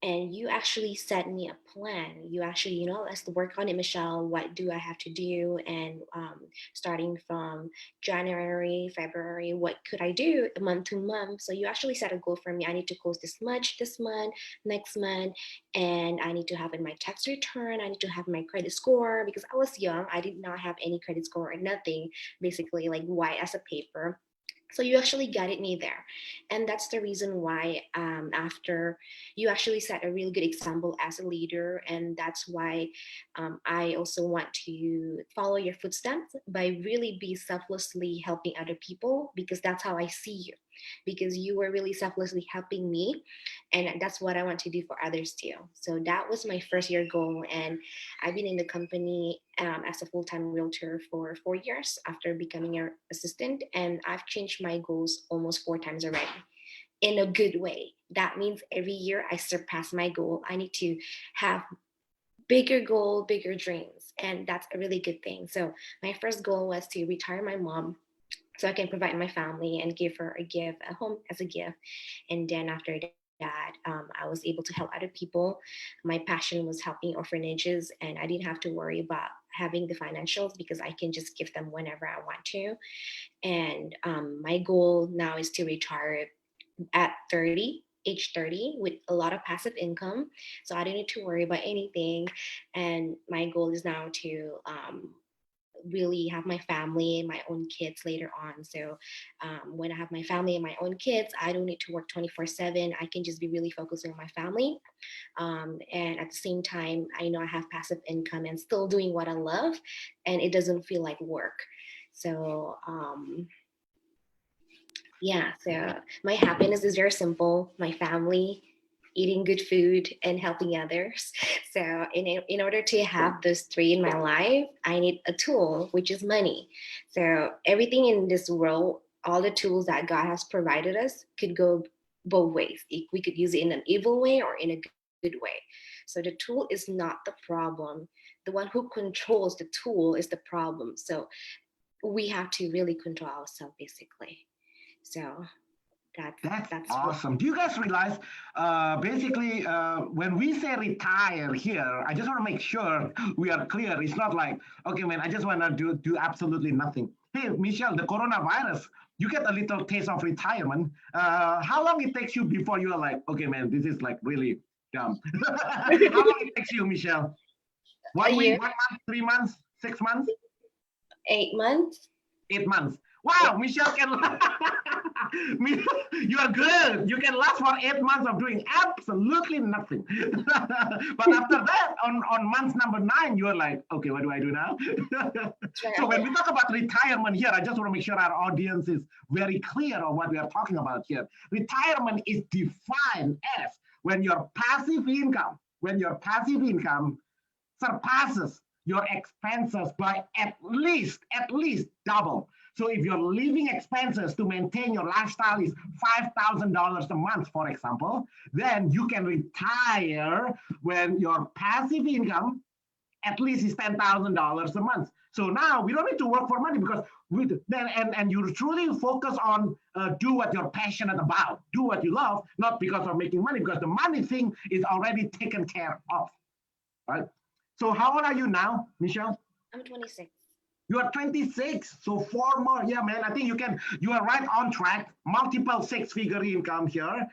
And you actually set me a plan. You actually, let's work on it, Michelle. What do I have to do? And starting from January, February, what could I do month to month? So you actually set a goal for me. I need to close this much this month, next month, and I need to have in my tax return. I need to have my credit score, because I was young. I did not have any credit score or nothing, basically like white as a paper. So you actually guided me there. And that's the reason why after you actually set a really good example as a leader. And that's why I also want to follow your footsteps by really be selflessly helping other people, because that's how I see you. Because you were really selflessly helping me, and that's what I want to do for others too. So that was my first year goal, and I've been in the company as a full-time realtor for 4 years after becoming an assistant, and I've changed my goals almost 4 times already, in a good way. That means every year I surpass my goal. I need to have bigger goal, bigger dreams, and that's a really good thing. So my first goal was to retire my mom, so I can provide my family and give her a home as a gift. And then after that, I was able to help other people. My passion was helping orphanages, and I didn't have to worry about having the financials, because I can just give them whenever I want to. And my goal now is to retire at age 30 with a lot of passive income. So I don't need to worry about anything. And my goal is now to really have my family and my own kids later on. So when I have my family and my own kids, I don't need to work 24/7. I can just be really focusing on my family. And at the same time, I know I have passive income and still doing what I love, and it doesn't feel like work. So so my happiness is very simple: my family, eating good food, and helping others. So in order to have those 3 in my life, I need a tool, which is money. So everything in this world, all the tools that God has provided us, could go both ways. We could use it in an evil way or in a good way. So the tool is not the problem. The one who controls the tool is the problem. So we have to really control ourselves, basically. So that's awesome. Do you guys realize, basically, when we say retire here, I just want to make sure we are clear. It's not like, okay, man, I just want to do absolutely nothing. Hey, Michelle, the coronavirus, you get a little taste of retirement. How long it takes you before you are like, okay, man, this is like really dumb. How long it takes you, Michelle? 1 week, 1 month, 3 months, 6 months? 8 months. 8 months. Wow, Michelle can. You are good. You can last for 8 months of doing absolutely nothing. But after that, on month number 9, you are like, okay, what do I do now? So when we talk about retirement here, I just want to make sure our audience is very clear on what we are talking about here. Retirement is defined as when your passive income surpasses your expenses by at least double. So if your living expenses to maintain your lifestyle is $5,000 a month, for example, then you can retire when your passive income at least is $10,000 a month. So now we don't need to work for money because and you truly focus on do what you're passionate about, do what you love, not because of making money, because the money thing is already taken care of, right? So how old are you now, Michelle? I'm 26. You are 26, so 4 more. Yeah, man, I think you are right on track. Multiple six-figure income here.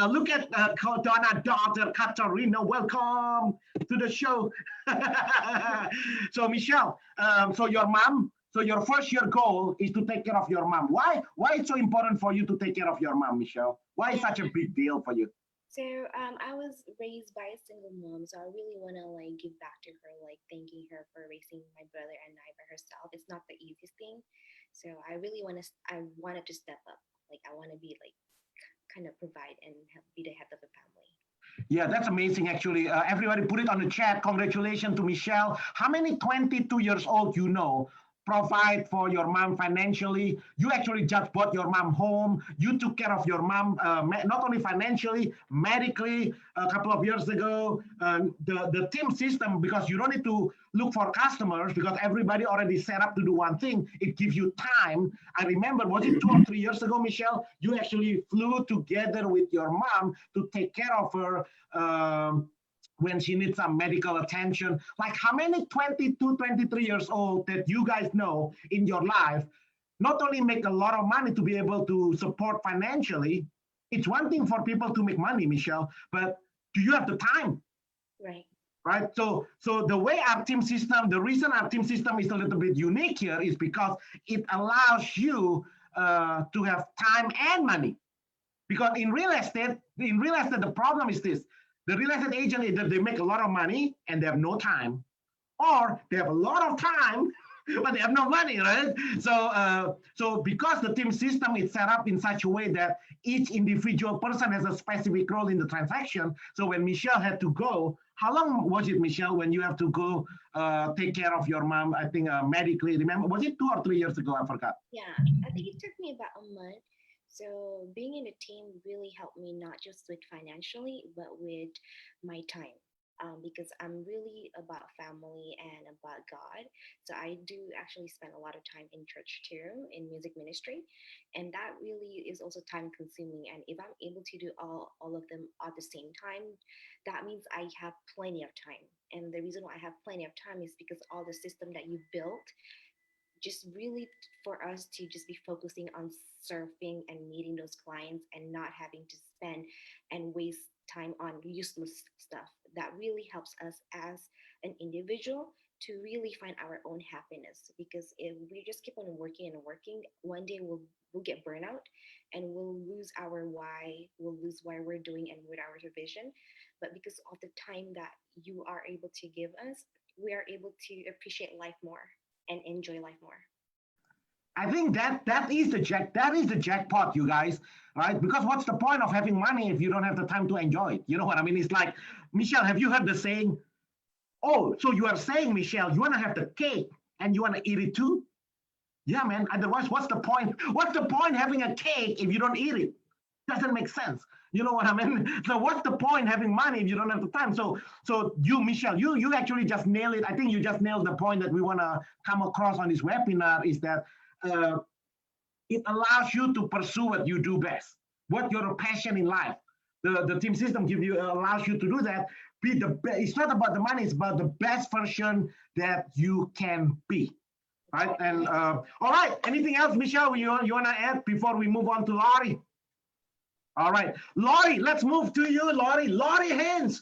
Look at Donna, daughter, Katarina. Welcome to the show. So Michelle, so your mom, so your first year goal is to take care of your mom. Why it's so important for you to take care of your mom, Michelle? Why is such a big deal for you? So I was raised by a single mom, so I really want to like give back to her, like thanking her for raising my brother and I by herself. It's not the easiest thing, so I really wanted to step up. Like I want to be like kind of provide and be the head of the family. Yeah, that's amazing. Actually, everybody put it on the chat. Congratulations to Michelle. How many 22 years old you know provide for your mom financially? You actually just bought your mom home. You took care of your mom not only financially, medically. A couple of years ago, the team system, because you don't need to look for customers because everybody already set up to do one thing. It gives you time. I remember, was it 2 or 3 years ago, Michelle? You actually flew together with your mom to take care of her when she needs some medical attention. Like how many 22, 23 years old that you guys know in your life not only make a lot of money to be able to support financially, it's one thing for people to make money, Michelle, but do you have the time? Right. Right. So the way our team system, the reason our team system is a little bit unique here is because it allows you to have time and money. Because in real estate, the problem is this. The real estate agent, either they make a lot of money and they have no time, or they have a lot of time, but they have no money, right? So because the team system is set up in such a way that each individual person has a specific role in the transaction. So when Michelle had to go, how long was it, Michelle, when you have to go take care of your mom, I think medically, remember, was it 2 or 3 years ago? I forgot. Yeah, I think it took me about a month. So being in a team really helped me not just with financially, but with my time. Because I'm really about family and about God. So I do actually spend a lot of time in church too, in music ministry. And that really is also time consuming. And if I'm able to do all of them at the same time, that means I have plenty of time. And the reason why I have plenty of time is because all the system that you built just really for us to just be focusing on surfing and meeting those clients and not having to spend and waste time on useless stuff. That really helps us as an individual to really find our own happiness, because if we just keep on working and working, one day we'll get burnout and we'll lose our why, we'll lose why we're doing and with our vision. But because of the time that you are able to give us, we are able to appreciate life more and enjoy life more. I think that is the jackpot, you guys, right? Because what's the point of having money if you don't have the time to enjoy it? You know what I mean? It's like, Michelle, have you heard the saying? Oh, so you are saying, Michelle, you want to have the cake and you want to eat it too? Yeah, man. Otherwise, what's the point? What's the point having a cake if you don't eat it? Doesn't make sense. You know what I mean? So what's the point having money if you don't have the time? So you, Michelle, you actually just nailed it. I think you just nailed the point that we want to come across on this webinar is that it allows you to pursue what you do best, what your passion in life. The team system allows you to do that. Be the best. It's not about the money, it's about the best version that you can be. Right? And all right, anything else, Michelle, you want to add before we move on to Laurie? All right, Laurie, let's move to you, Laurie. Laurie Haynes,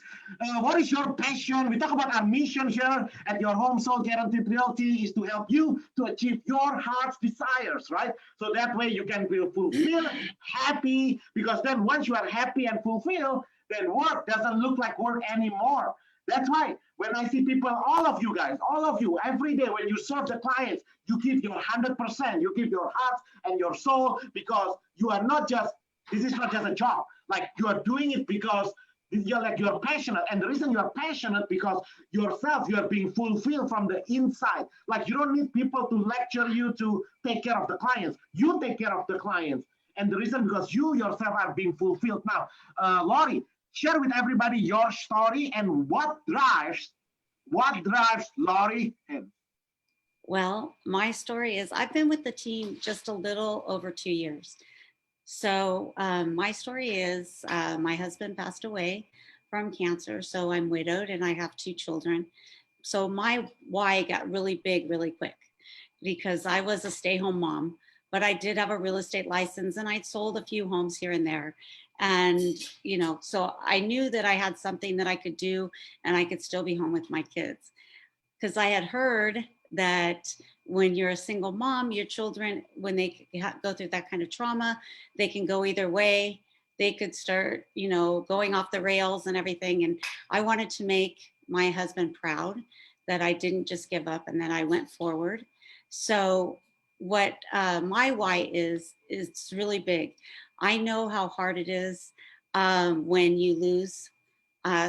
what is your passion? We talk about our mission here at your Home Sold Guaranteed Realty is to help you to achieve your heart's desires, right? So that way you can feel fulfilled, happy, because then once you are happy and fulfilled, then work doesn't look like work anymore. That's why when I see people, all of you guys, all of you, every day when you serve the clients, you give your 100%, you give your heart and your soul, because you are not just, this is not just a job. Like you are doing it because you're passionate. And the reason you are passionate because yourself, you are being fulfilled from the inside. Like you don't need people to lecture you to take care of the clients. You take care of the clients. And the reason because you yourself are being fulfilled. Now, Laurie, share with everybody your story and what drives What drives Lori? Well, my story is I've been with the team just a little over 2 years. So my story is my husband passed away from cancer. So I'm widowed and I have 2 children. So my why got really big really quick because I was a stay-home mom, but I did have a real estate license and I'd sold a few homes here and there. And, you know, so I knew that I had something that I could do and I could still be home with my kids. Because I had heard that when you're a single mom, your children, when they go through that kind of trauma, they can go either way. They could start, you know, going off the rails and everything. And I wanted to make my husband proud that I didn't just give up and that I went forward. So what my why is it's really big. I know how hard it is when you lose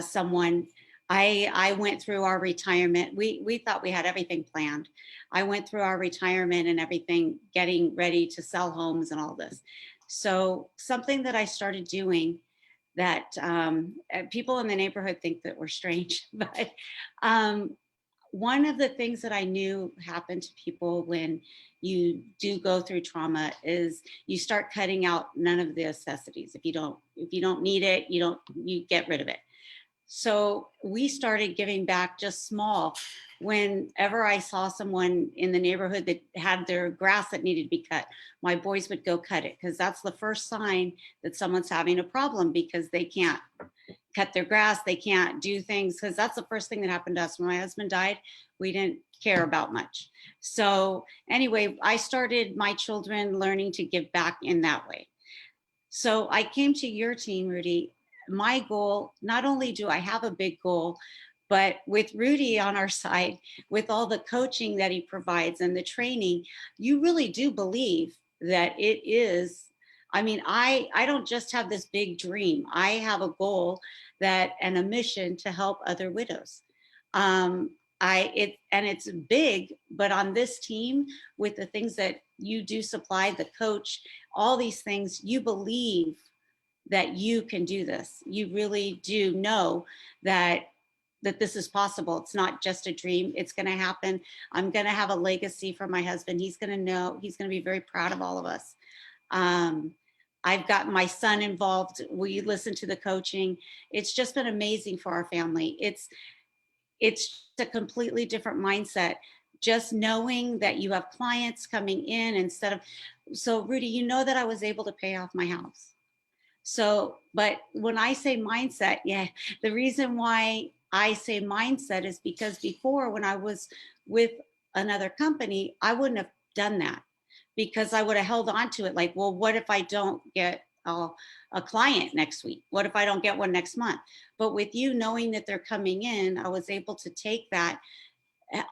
someone. I went through our retirement. We thought we had everything planned. I went through our retirement and everything, getting ready to sell homes and all this. So something that I started doing that people in the neighborhood think that we're strange, but one of the things that I knew happened to people when you do go through trauma is you start cutting out none of the necessities. If you don't need it, you get rid of it. So we started giving back just small. Whenever I saw someone in the neighborhood that had their grass that needed to be cut, my boys would go cut it because that's the first sign that someone's having a problem because they can't cut their grass, they can't do things, because that's the first thing that happened to us. When my husband died, we didn't care about much. So anyway, I started my children learning to give back in that way. So I came to your team, Rudy. My goal, not only do I have a big goal, but with Rudy on our side, with all the coaching that he provides and the training, you really do believe that it is. I mean, I don't just have this big dream. I have a goal and a mission to help other widows. And it's big, but on this team, with the things that you do supply, the coach, all these things, you believe that you can do this. You really do know that this is possible. It's not just a dream. It's going to happen. I'm going to have a legacy for my husband. He's going to know. He's going to be very proud of all of us. I've got my son involved. We listen to the coaching. It's just been amazing for our family. It's a completely different mindset. Just knowing that you have clients coming in so Rudy, you know that I was able to pay off my house. So, but when I say mindset, yeah, the reason why I say mindset is because before, when I was with another company, I wouldn't have done that because I would have held on to it. Like, well, what if I don't get a client next week? What if I don't get one next month? But with you knowing that they're coming in, I was able to take that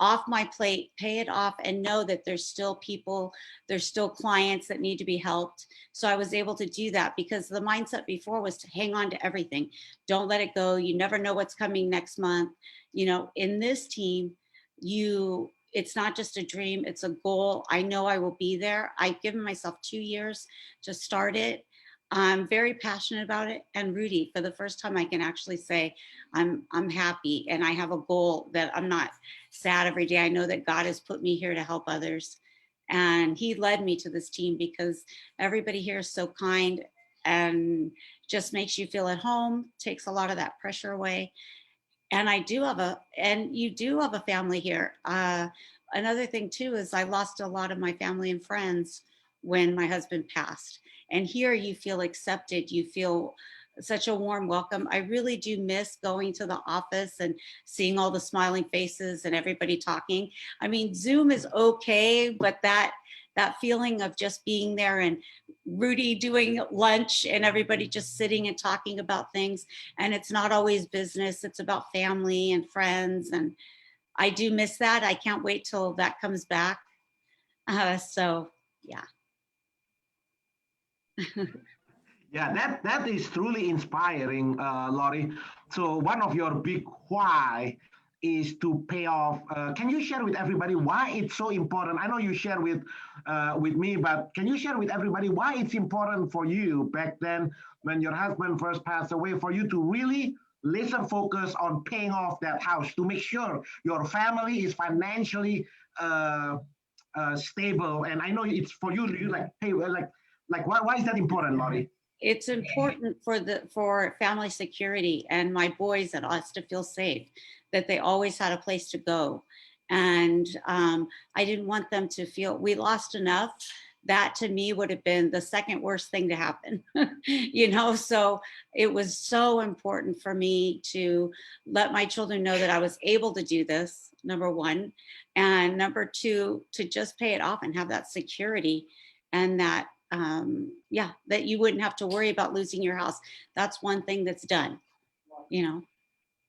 off my plate, pay it off, and know that there's still people, there's still clients that need to be helped. So I was able to do that because the mindset before was to hang on to everything. Don't let it go. You never know what's coming next month. You know, in this team, it's not just a dream, it's a goal. I know I will be there. I've given myself 2 years to start it. I'm very passionate about it. And Rudy, for the first time, I can actually say I'm happy and I have a goal that I'm not sad every day. I know that God has put me here to help others. And he led me to this team because everybody here is so kind and just makes you feel at home, takes a lot of that pressure away. And you do have a family here. Another thing too is I lost a lot of my family and friends when my husband passed. And here you feel accepted, you feel such a warm welcome. I really do miss going to the office and seeing all the smiling faces and everybody talking. I mean, Zoom is okay, but that feeling of just being there and Rudy doing lunch and everybody just sitting and talking about things. And it's not always business, it's about family and friends. And I do miss that. I can't wait till that comes back. So yeah. Yeah, that is truly inspiring, Lori. So one of your big why is to pay off. Can you share with everybody why it's so important? I know you share with me, but can you share with everybody why it's important for you back then when your husband first passed away, for you to really laser focus on paying off that house to make sure your family is financially stable. And I know it's for you. You like, hey, well, like why is that important, Lori? It's important for family security and my boys and us to feel safe, that they always had a place to go. And I didn't want them to feel we lost enough. That to me would have been the second worst thing to happen, you know? So it was so important for me to let my children know that I was able to do this, number one. And number two, to just pay it off and have that security, and that, yeah, that you wouldn't have to worry about losing your house. That's one thing that's done, you know?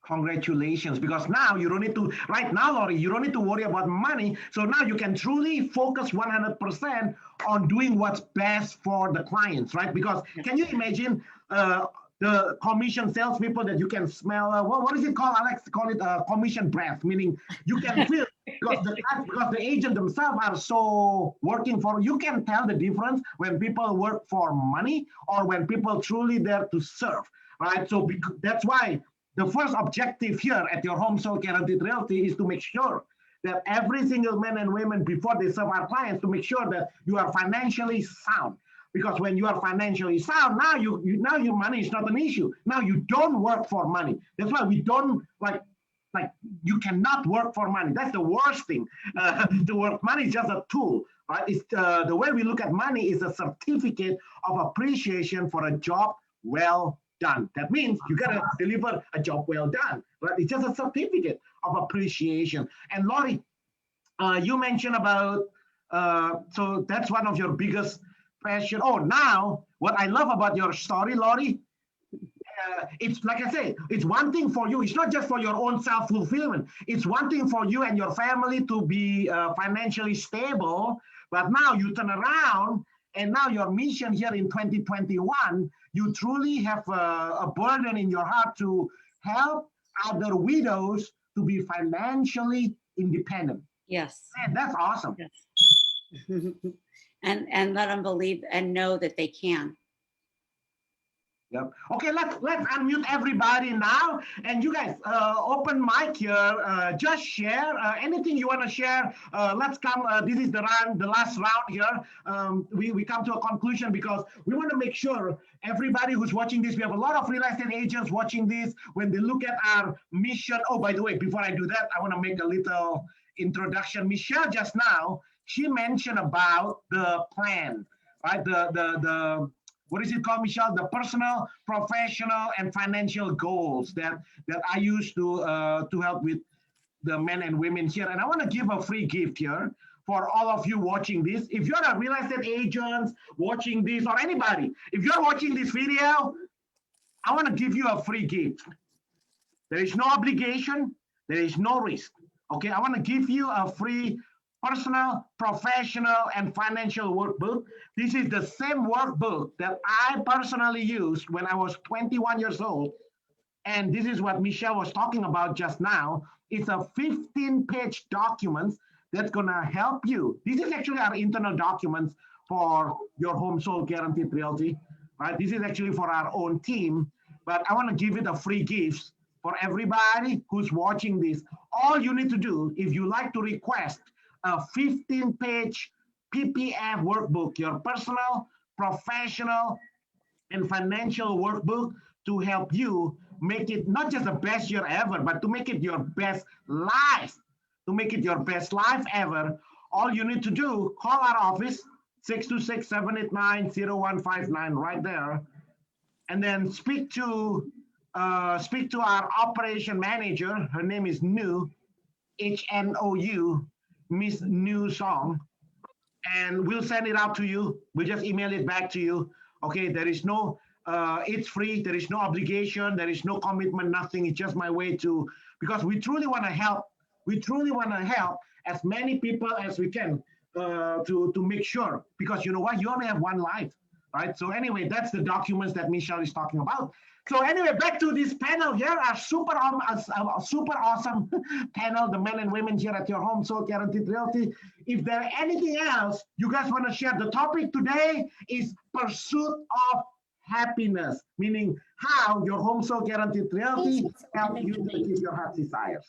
Congratulations, because now you don't need to, right now, Lori, you don't need to worry about money. So now you can truly focus 100% on doing what's best for the clients, right? Because can you imagine the commission salespeople that you can smell, what is it called, Alex? Call it commission breath, meaning you can feel, because the agent themselves are so working for, you can tell the difference when people work for money or when people truly there to serve, right? So that's why the first objective here at your Home Sold Guaranteed Realty is to make sure that every single man and women, before they serve our clients, to make sure that you are financially sound. Because when you are financially sound, now now your money is not an issue. Now you don't work for money. That's why we don't like you cannot work for money. That's the worst thing. To work, money is just a tool, right? It's the way we look at money is a certificate of appreciation for a job well done. That means you gotta deliver a job well done, right? It's just a certificate of appreciation. And Lori, you mentioned about, so that's one of your biggest passion. Oh, now what I love about your story, Lori, it's like I say, it's one thing for you. It's not just for your own self-fulfillment. It's one thing for you and your family to be financially stable, but now you turn around and now your mission here in 2021, you truly have a burden in your heart to help other widows to be financially independent. Yes. Man, that's awesome. Yes. and let them believe and know that they can. Yep. Okay, let's unmute everybody now. And you guys, open mic here. Just share anything you want to share. Let's come. This is the last round here. We come to a conclusion because we want to make sure everybody who's watching this, we have a lot of real estate agents watching this. When they look at our mission. Oh, by the way, before I do that, I want to make a little introduction. Michelle just now, she mentioned about the plan, right? The what is it called, Michelle? The personal, professional, and financial goals that I use to help with the men and women here. And I want to give a free gift here for all of you watching this. If you're a real estate agent watching this, or anybody, if you're watching this video, I want to give you a free gift. There is no obligation. There is no risk. Okay, I want to give you a free personal, professional, and financial workbook. This is the same workbook that I personally used when I was 21 years old. And this is what Michelle was talking about just now. It's a 15-page document that's gonna help you. This is actually our internal documents for your Home Sold Guaranteed Realty, right? This is actually for our own team, but I wanna give it a free gift for everybody who's watching this. All you need to do, if you like to request a 15-page PPF workbook, your personal, professional, and financial workbook to help you make it not just the best year ever, but to make it your best life, to make it your best life ever. All you need to do, call our office, 626-789-0159, right there, and then speak to our operation manager. Her name is New, HNOU, Miss New Song, and we'll send it out to you. We'll just email it back to you. Okay, there is no, it's free. There is no obligation. There is no commitment, nothing. It's just my way to, because we truly want to help. We truly want to help as many people as we can to make sure, because you know what, you only have one life, right? So anyway, that's the documents that Michelle is talking about. So anyway, back to this panel here, our super awesome panel, the men and women here at your Home Sold Guaranteed Realty. If there anything else you guys want to share, the topic today is pursuit of happiness, meaning how your Home Sold Guaranteed Realty help you to achieve your heart's desires.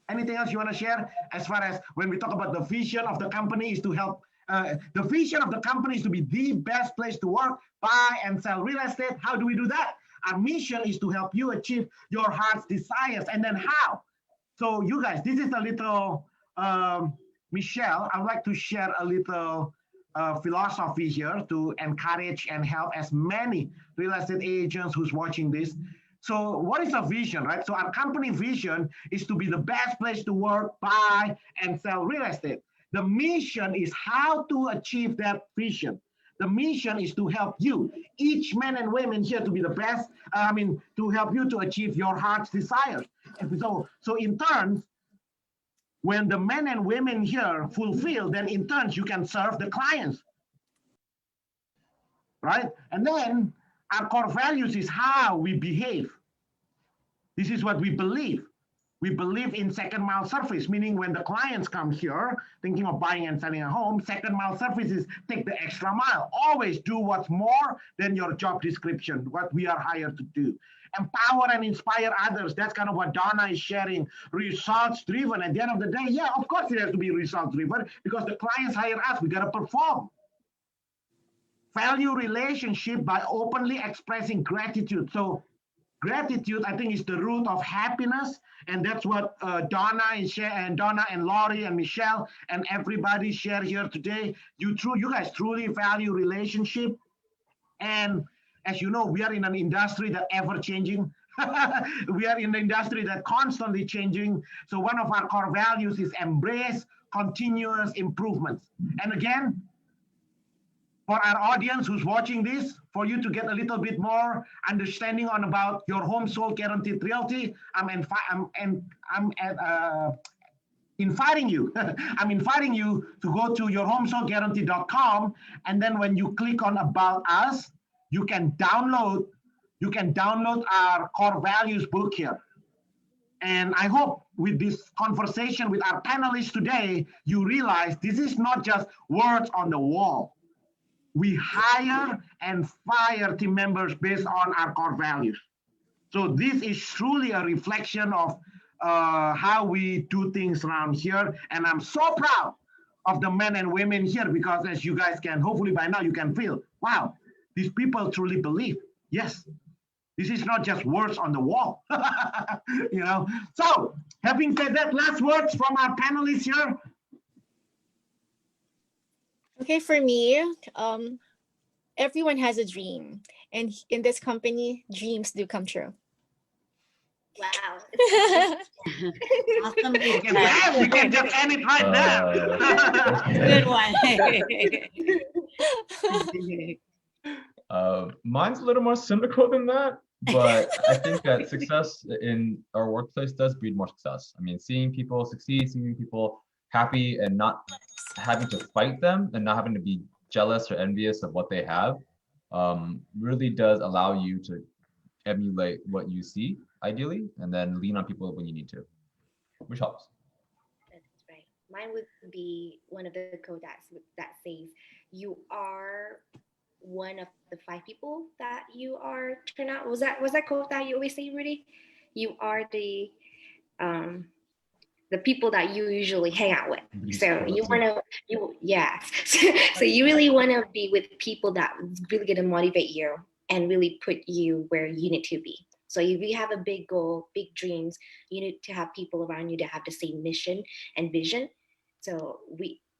Anything else you want to share as far as when we talk about the vision of the company is to help, the vision of the company is to be the best place to work, buy and sell real estate. How do we do that? Our mission is to help you achieve your heart's desires. And then how? So you guys, this is a little, Michelle, I would like to share a little philosophy here to encourage and help as many real estate agents who's watching this. So what is our vision, right? So our company vision is to be the best place to work, buy, and sell real estate. The mission is how to achieve that vision. The mission is to help you, each man and women here, to be the best, to help you to achieve your heart's desires. And so in turn, when the men and women here fulfill, then in turn, you can serve the clients, right? And then our core values is how we behave. This is what we believe. We believe in second mile service, meaning when the clients come here thinking of buying and selling a home, second mile service is take the extra mile. Always do what's more than your job description, what we are hired to do. Empower and inspire others. That's kind of what Donna is sharing. Results driven. At the end of the day, yeah, of course it has to be results driven because the clients hire us. We got to perform. Value relationship by openly expressing gratitude. So gratitude, I think, is the root of happiness, and that's what Donna and Laurie and Michelle and everybody share here today. You guys truly value relationship, and as you know, we are in an industry that ever changing. We are in an industry that constantly changing. So one of our core values is embrace continuous improvements. And again, for our audience who's watching this, for you to get a little bit more understanding on about your Home Sold Guaranteed Realty, I'm inviting you. I'm inviting you to go to yourhomesoldguarantee.com, and then when you click on About Us, you can download our core values book here. And I hope with this conversation with our panelists today, you realize this is not just words on the wall. We hire and fire team members based on our core values. So this is truly a reflection of how we do things around here. And I'm so proud of the men and women here because as you guys can, hopefully by now you can feel, wow, these people truly believe. Yes, this is not just words on the wall, you know? So having said that, last words from our panelists here. Okay, for me, everyone has a dream, and in this company, dreams do come true. Wow. Awesome. We can just end it right there. Good one. Mine's a little more cynical than that, but I think that success in our workplace does breed more success. I mean, seeing people succeed, seeing people happy and not having to fight them and not having to be jealous or envious of what they have really does allow you to emulate what you see ideally and then lean on people when you need to, which helps. That's right. Mine would be one of the quotes that says, you are one of the 5 people that you are turn out. Was that quote that you always say, Rudy? You are the people that you usually hang out with. So you want to, so you really want to be with people that really going to motivate you and really put you where you need to be. So if you have a big goal, big dreams, you need to have people around you that have the same mission and vision. So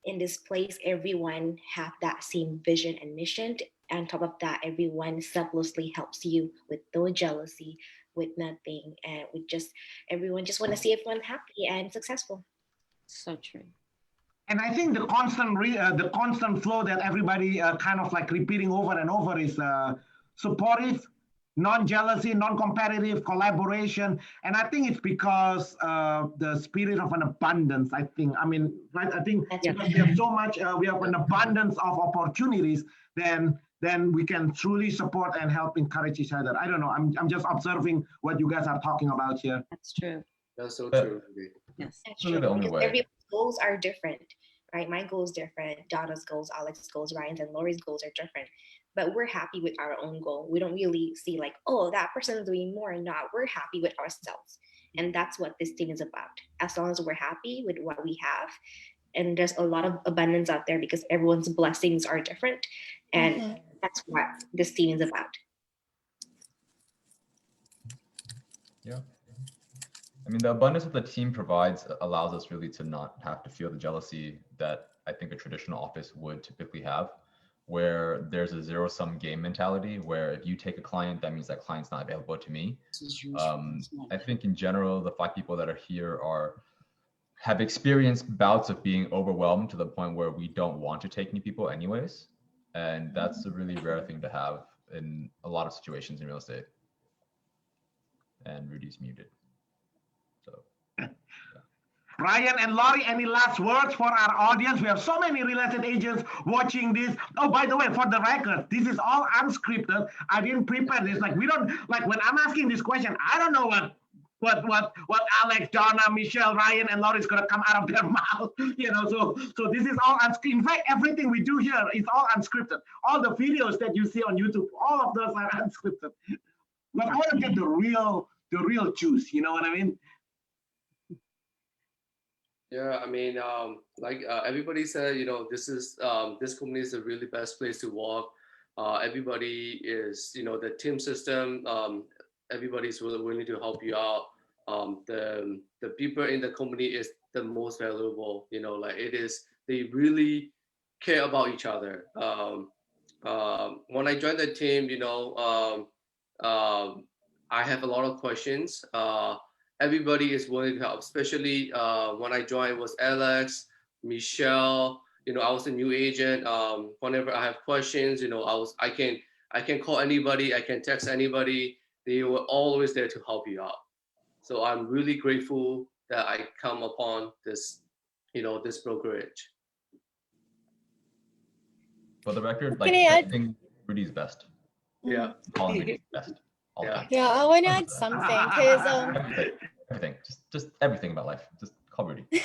in this place, everyone have that same vision and mission. On top of that, everyone selflessly helps you with no jealousy, with nothing, and with just everyone just want to see everyone happy and successful. So true. And I think the constant flow that everybody kind of like repeating over and over is supportive, non-jealousy, non-competitive, collaboration. And I think it's because the spirit of an abundance, I think. I mean, right? I think because we have so much, we have an abundance of opportunities, then we can truly support and help encourage each other. I don't know. I'm just observing what you guys are talking about here. That's true. That's so true. Yes. That's really the only way. Everyone's goals are different, right? My goal is different. Donna's goals, Alex's goals, Ryan's and Lori's goals are different. but we're happy with our own goal. We don't really see like, oh, that person is doing more or not. We're happy with ourselves. And that's what this team is about. As long as we're happy with what we have, and there's a lot of abundance out there because everyone's blessings are different. And that's what this team is about. Yeah. I mean, the abundance that the team provides allows us really to not have to feel the jealousy that I think a traditional office would typically have, where there's a zero-sum game mentality, where if you take a client, that means that client's not available to me. I think in general, the 5 people that are here have experienced bouts of being overwhelmed to the point where we don't want to take new people anyways. And that's a really rare thing to have in a lot of situations in real estate. And Rudy's muted. So, yeah. Ryan and Laurie, any last words for our audience? We have so many real estate agents watching this. Oh, by the way, for the record, this is all unscripted. I didn't prepare this. Like, we don't, like, when I'm asking this question, I don't know what Alex, Donna, Michelle, Ryan, and Laurie is gonna come out of their mouth, you know. So this is all unscripted. In fact, everything we do here is all unscripted. All the videos that you see on YouTube, all of those are unscripted. But I want to get the real juice. You know what I mean? Yeah, I mean, everybody said, you know, this company is the really best place to work. Everybody is, you know, the team system. Everybody's really willing to help you out. The people in the company is the most valuable. You know, like they really care about each other. When I joined the team, you know, I have a lot of questions. Everybody is willing to help, especially when I joined was Alex, Michelle. You know, I was a new agent. Whenever I have questions, you know, I can call anybody, I can text anybody. They were always there to help you out. So I'm really grateful that I come upon this, you know, this brokerage. For the record, like, I think Rudy's best. Yeah. Call him Rudy's best. Yeah, I want to add something because everything, just everything about life. Just call Rudy. Is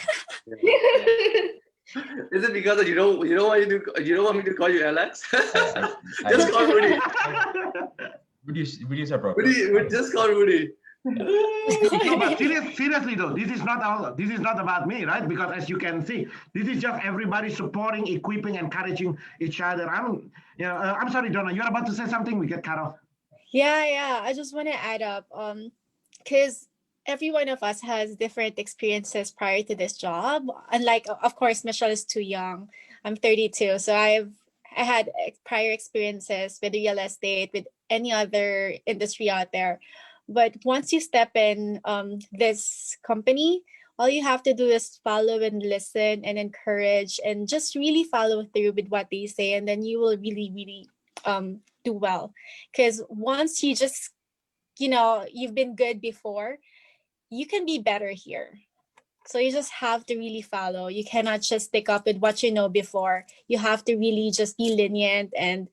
it because you don't want me to call you Alex? Just call Rudy. Rudy's our broker. Rudy, just call Rudy. No, but seriously though, this is not about me, right? Because as you can see, this is just everybody supporting, equipping, encouraging each other. I'm sorry, Donna, you're about to say something. We get cut off. Yeah. I just want to add up, because every one of us has different experiences prior to this job. Unlike, of course, Michelle is too young. I'm 32, so I had prior experiences with real estate, with any other industry out there. But once you step in this company, all you have to do is follow and listen and encourage and just really follow through with what they say. And then you will really, really do well. Because once you just, you know, you've been good before, you can be better here. So you just have to really follow. You cannot just stick up with what you know before. You have to really just be lenient and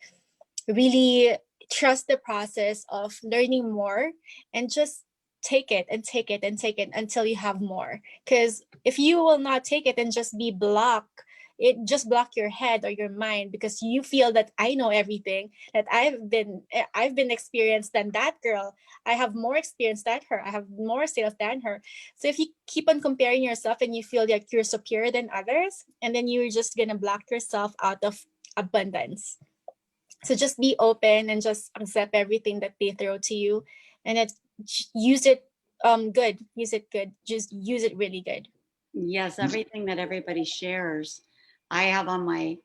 really trust the process of learning more, and just take it and take it and take it until you have more. Because if you will not take it and just be block your head or your mind because you feel that I know everything, that I've been experienced than that girl. I have more experience than her. I have more sales than her. So if you keep on comparing yourself and you feel like you're superior than others, and then you're just gonna block yourself out of abundance. So just be open and just accept everything that they throw to you, and use it good. Use it good. Just use it really good. Yes, everything that everybody shares. I have on my,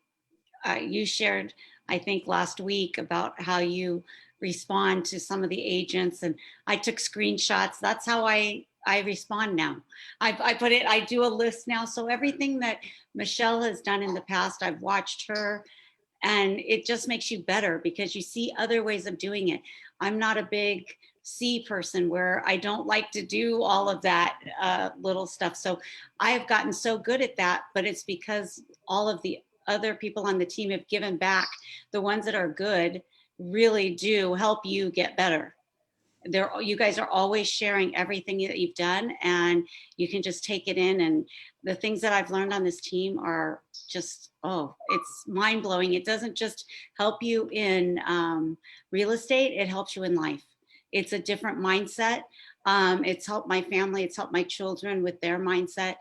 you shared, I think last week, about how you respond to some of the agents, and I took screenshots. That's how I respond now. I do a list now. So everything that Michelle has done in the past, I've watched her, and it just makes you better because you see other ways of doing it. I'm not a big C person where I don't like to do all of that little stuff. So I have gotten so good at that, but it's because all of the other people on the team have given back. The ones that are good really do help you get better. you guys are always sharing everything that you've done, and you can just take it in. And the things that I've learned on this team are just, it's mind blowing. It doesn't just help you in real estate, it helps you in life. It's a different mindset. It's helped my family. It's helped my children with their mindset.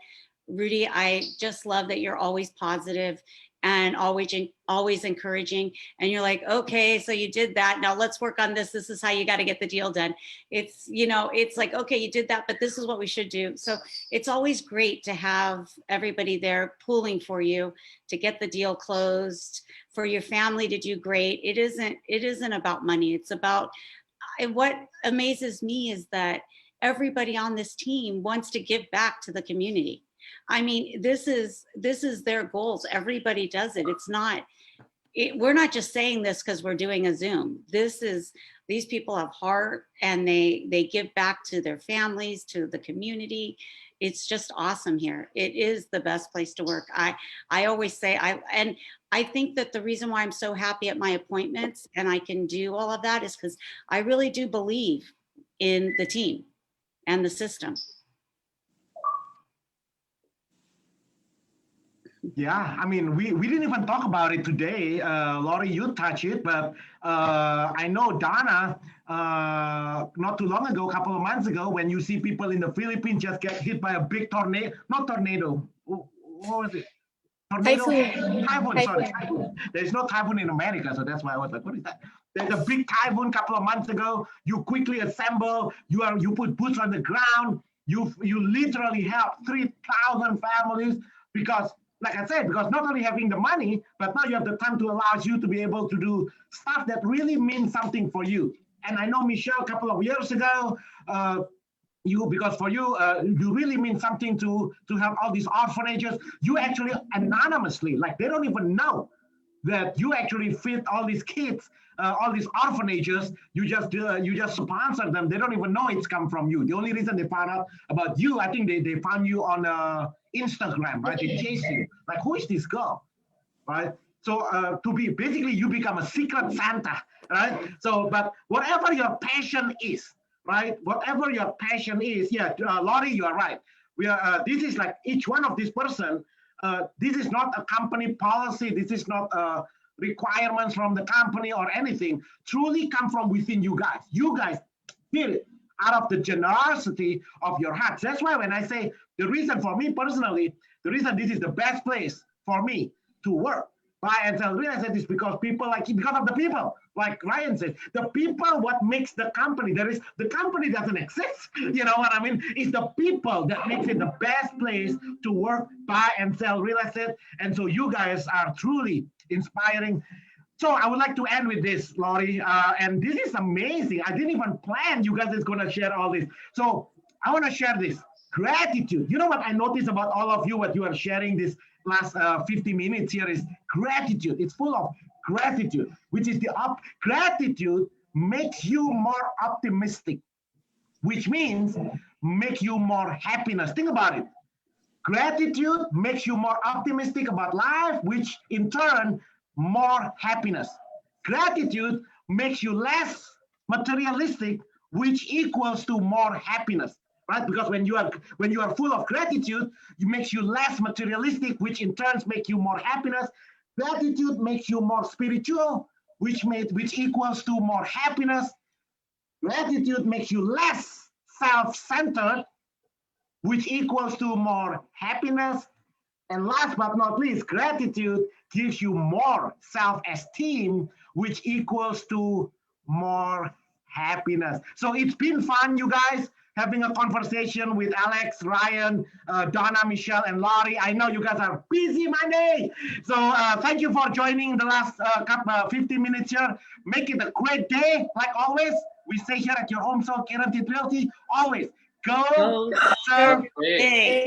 Rudy, I just love that you're always positive and always encouraging. And you're like, okay, so you did that. Now let's work on this. This is how you got to get the deal done. It's, it's like, okay, you did that, but this is what we should do. So it's always great to have everybody there pulling for you to get the deal closed, for your family to do great. It isn't about money. It's about, and what amazes me is that everybody on this team wants to give back to the community. I mean, this is their goals. Everybody does it. It's not, we're not just saying this because we're doing a Zoom. These people have heart, and they give back to their families, to the community. It's just awesome here. It is the best place to work. I always say, and I think that the reason why I'm so happy at my appointments and I can do all of that is because I really do believe in the team and the system. Yeah, I mean, we didn't even talk about it today. Laurie, you touched it, but I know Donna, not too long ago, a couple of months ago, when you see people in the Philippines just get hit by a big tornado, not tornado, what was it? Tornado? Typhoon, sorry, typhoon. There's no typhoon in America, so that's why I was like, what is that? There's a big typhoon a couple of months ago. You quickly assemble, you put boots on the ground, you literally help 3,000 families because, like I said, because not only having the money, but now you have the time to allow you to be able to do stuff that really means something for you. And I know, Michelle, a couple of years ago, because for you, you really mean something to help all these orphanages. You actually anonymously, like they don't even know that you actually feed all these kids, all these orphanages. You just sponsor them. They don't even know it's come from you. The only reason they found out about you, I think they found you on Instagram, right? They chase you. Like, who is this girl, right? So basically you become a secret Santa, right? So, but whatever your passion is, right? Whatever your passion is, yeah, Laurie, you are right. This is like each one of this person. This is not a company policy. This is not requirements from the company or anything. Truly come from within you guys. You guys did it out of the generosity of your hearts. That's why when I say the reason for me personally, the reason this is the best place for me to work, buy and sell real estate, is because people like because of the people. Like Ryan said, the people what makes the company. The company doesn't exist. You know what I mean? It's the people that makes it the best place to work, buy and sell real estate. And so you guys are truly inspiring. So I would like to end with this, Laurie, and this is amazing. I didn't even plan you guys is going to share all this. So I want to share this gratitude. You know what I noticed about all of you, what you are sharing this last 50 minutes here is gratitude. It's full of gratitude, which is gratitude makes you more optimistic, which means make you more happiness. Think about it. Gratitude makes you more optimistic about life, which in turn more happiness. Gratitude makes you less materialistic, which equals to more happiness, right? Because when you are full of gratitude, it makes you less materialistic, which in turn makes you more happiness. Gratitude makes you more spiritual, which equals to more happiness. Gratitude makes you less self-centered, which equals to more happiness. And last but not least, gratitude gives you more self-esteem, which equals to more happiness. So it's been fun, you guys, having a conversation with Alex, Ryan, Donna, Michelle, and Laurie. I know you guys are busy Monday. So thank you for joining the last 15 minutes here. Make it a great day. Like always, we say here at your Home Sold Guaranteed Realty, always go serve big.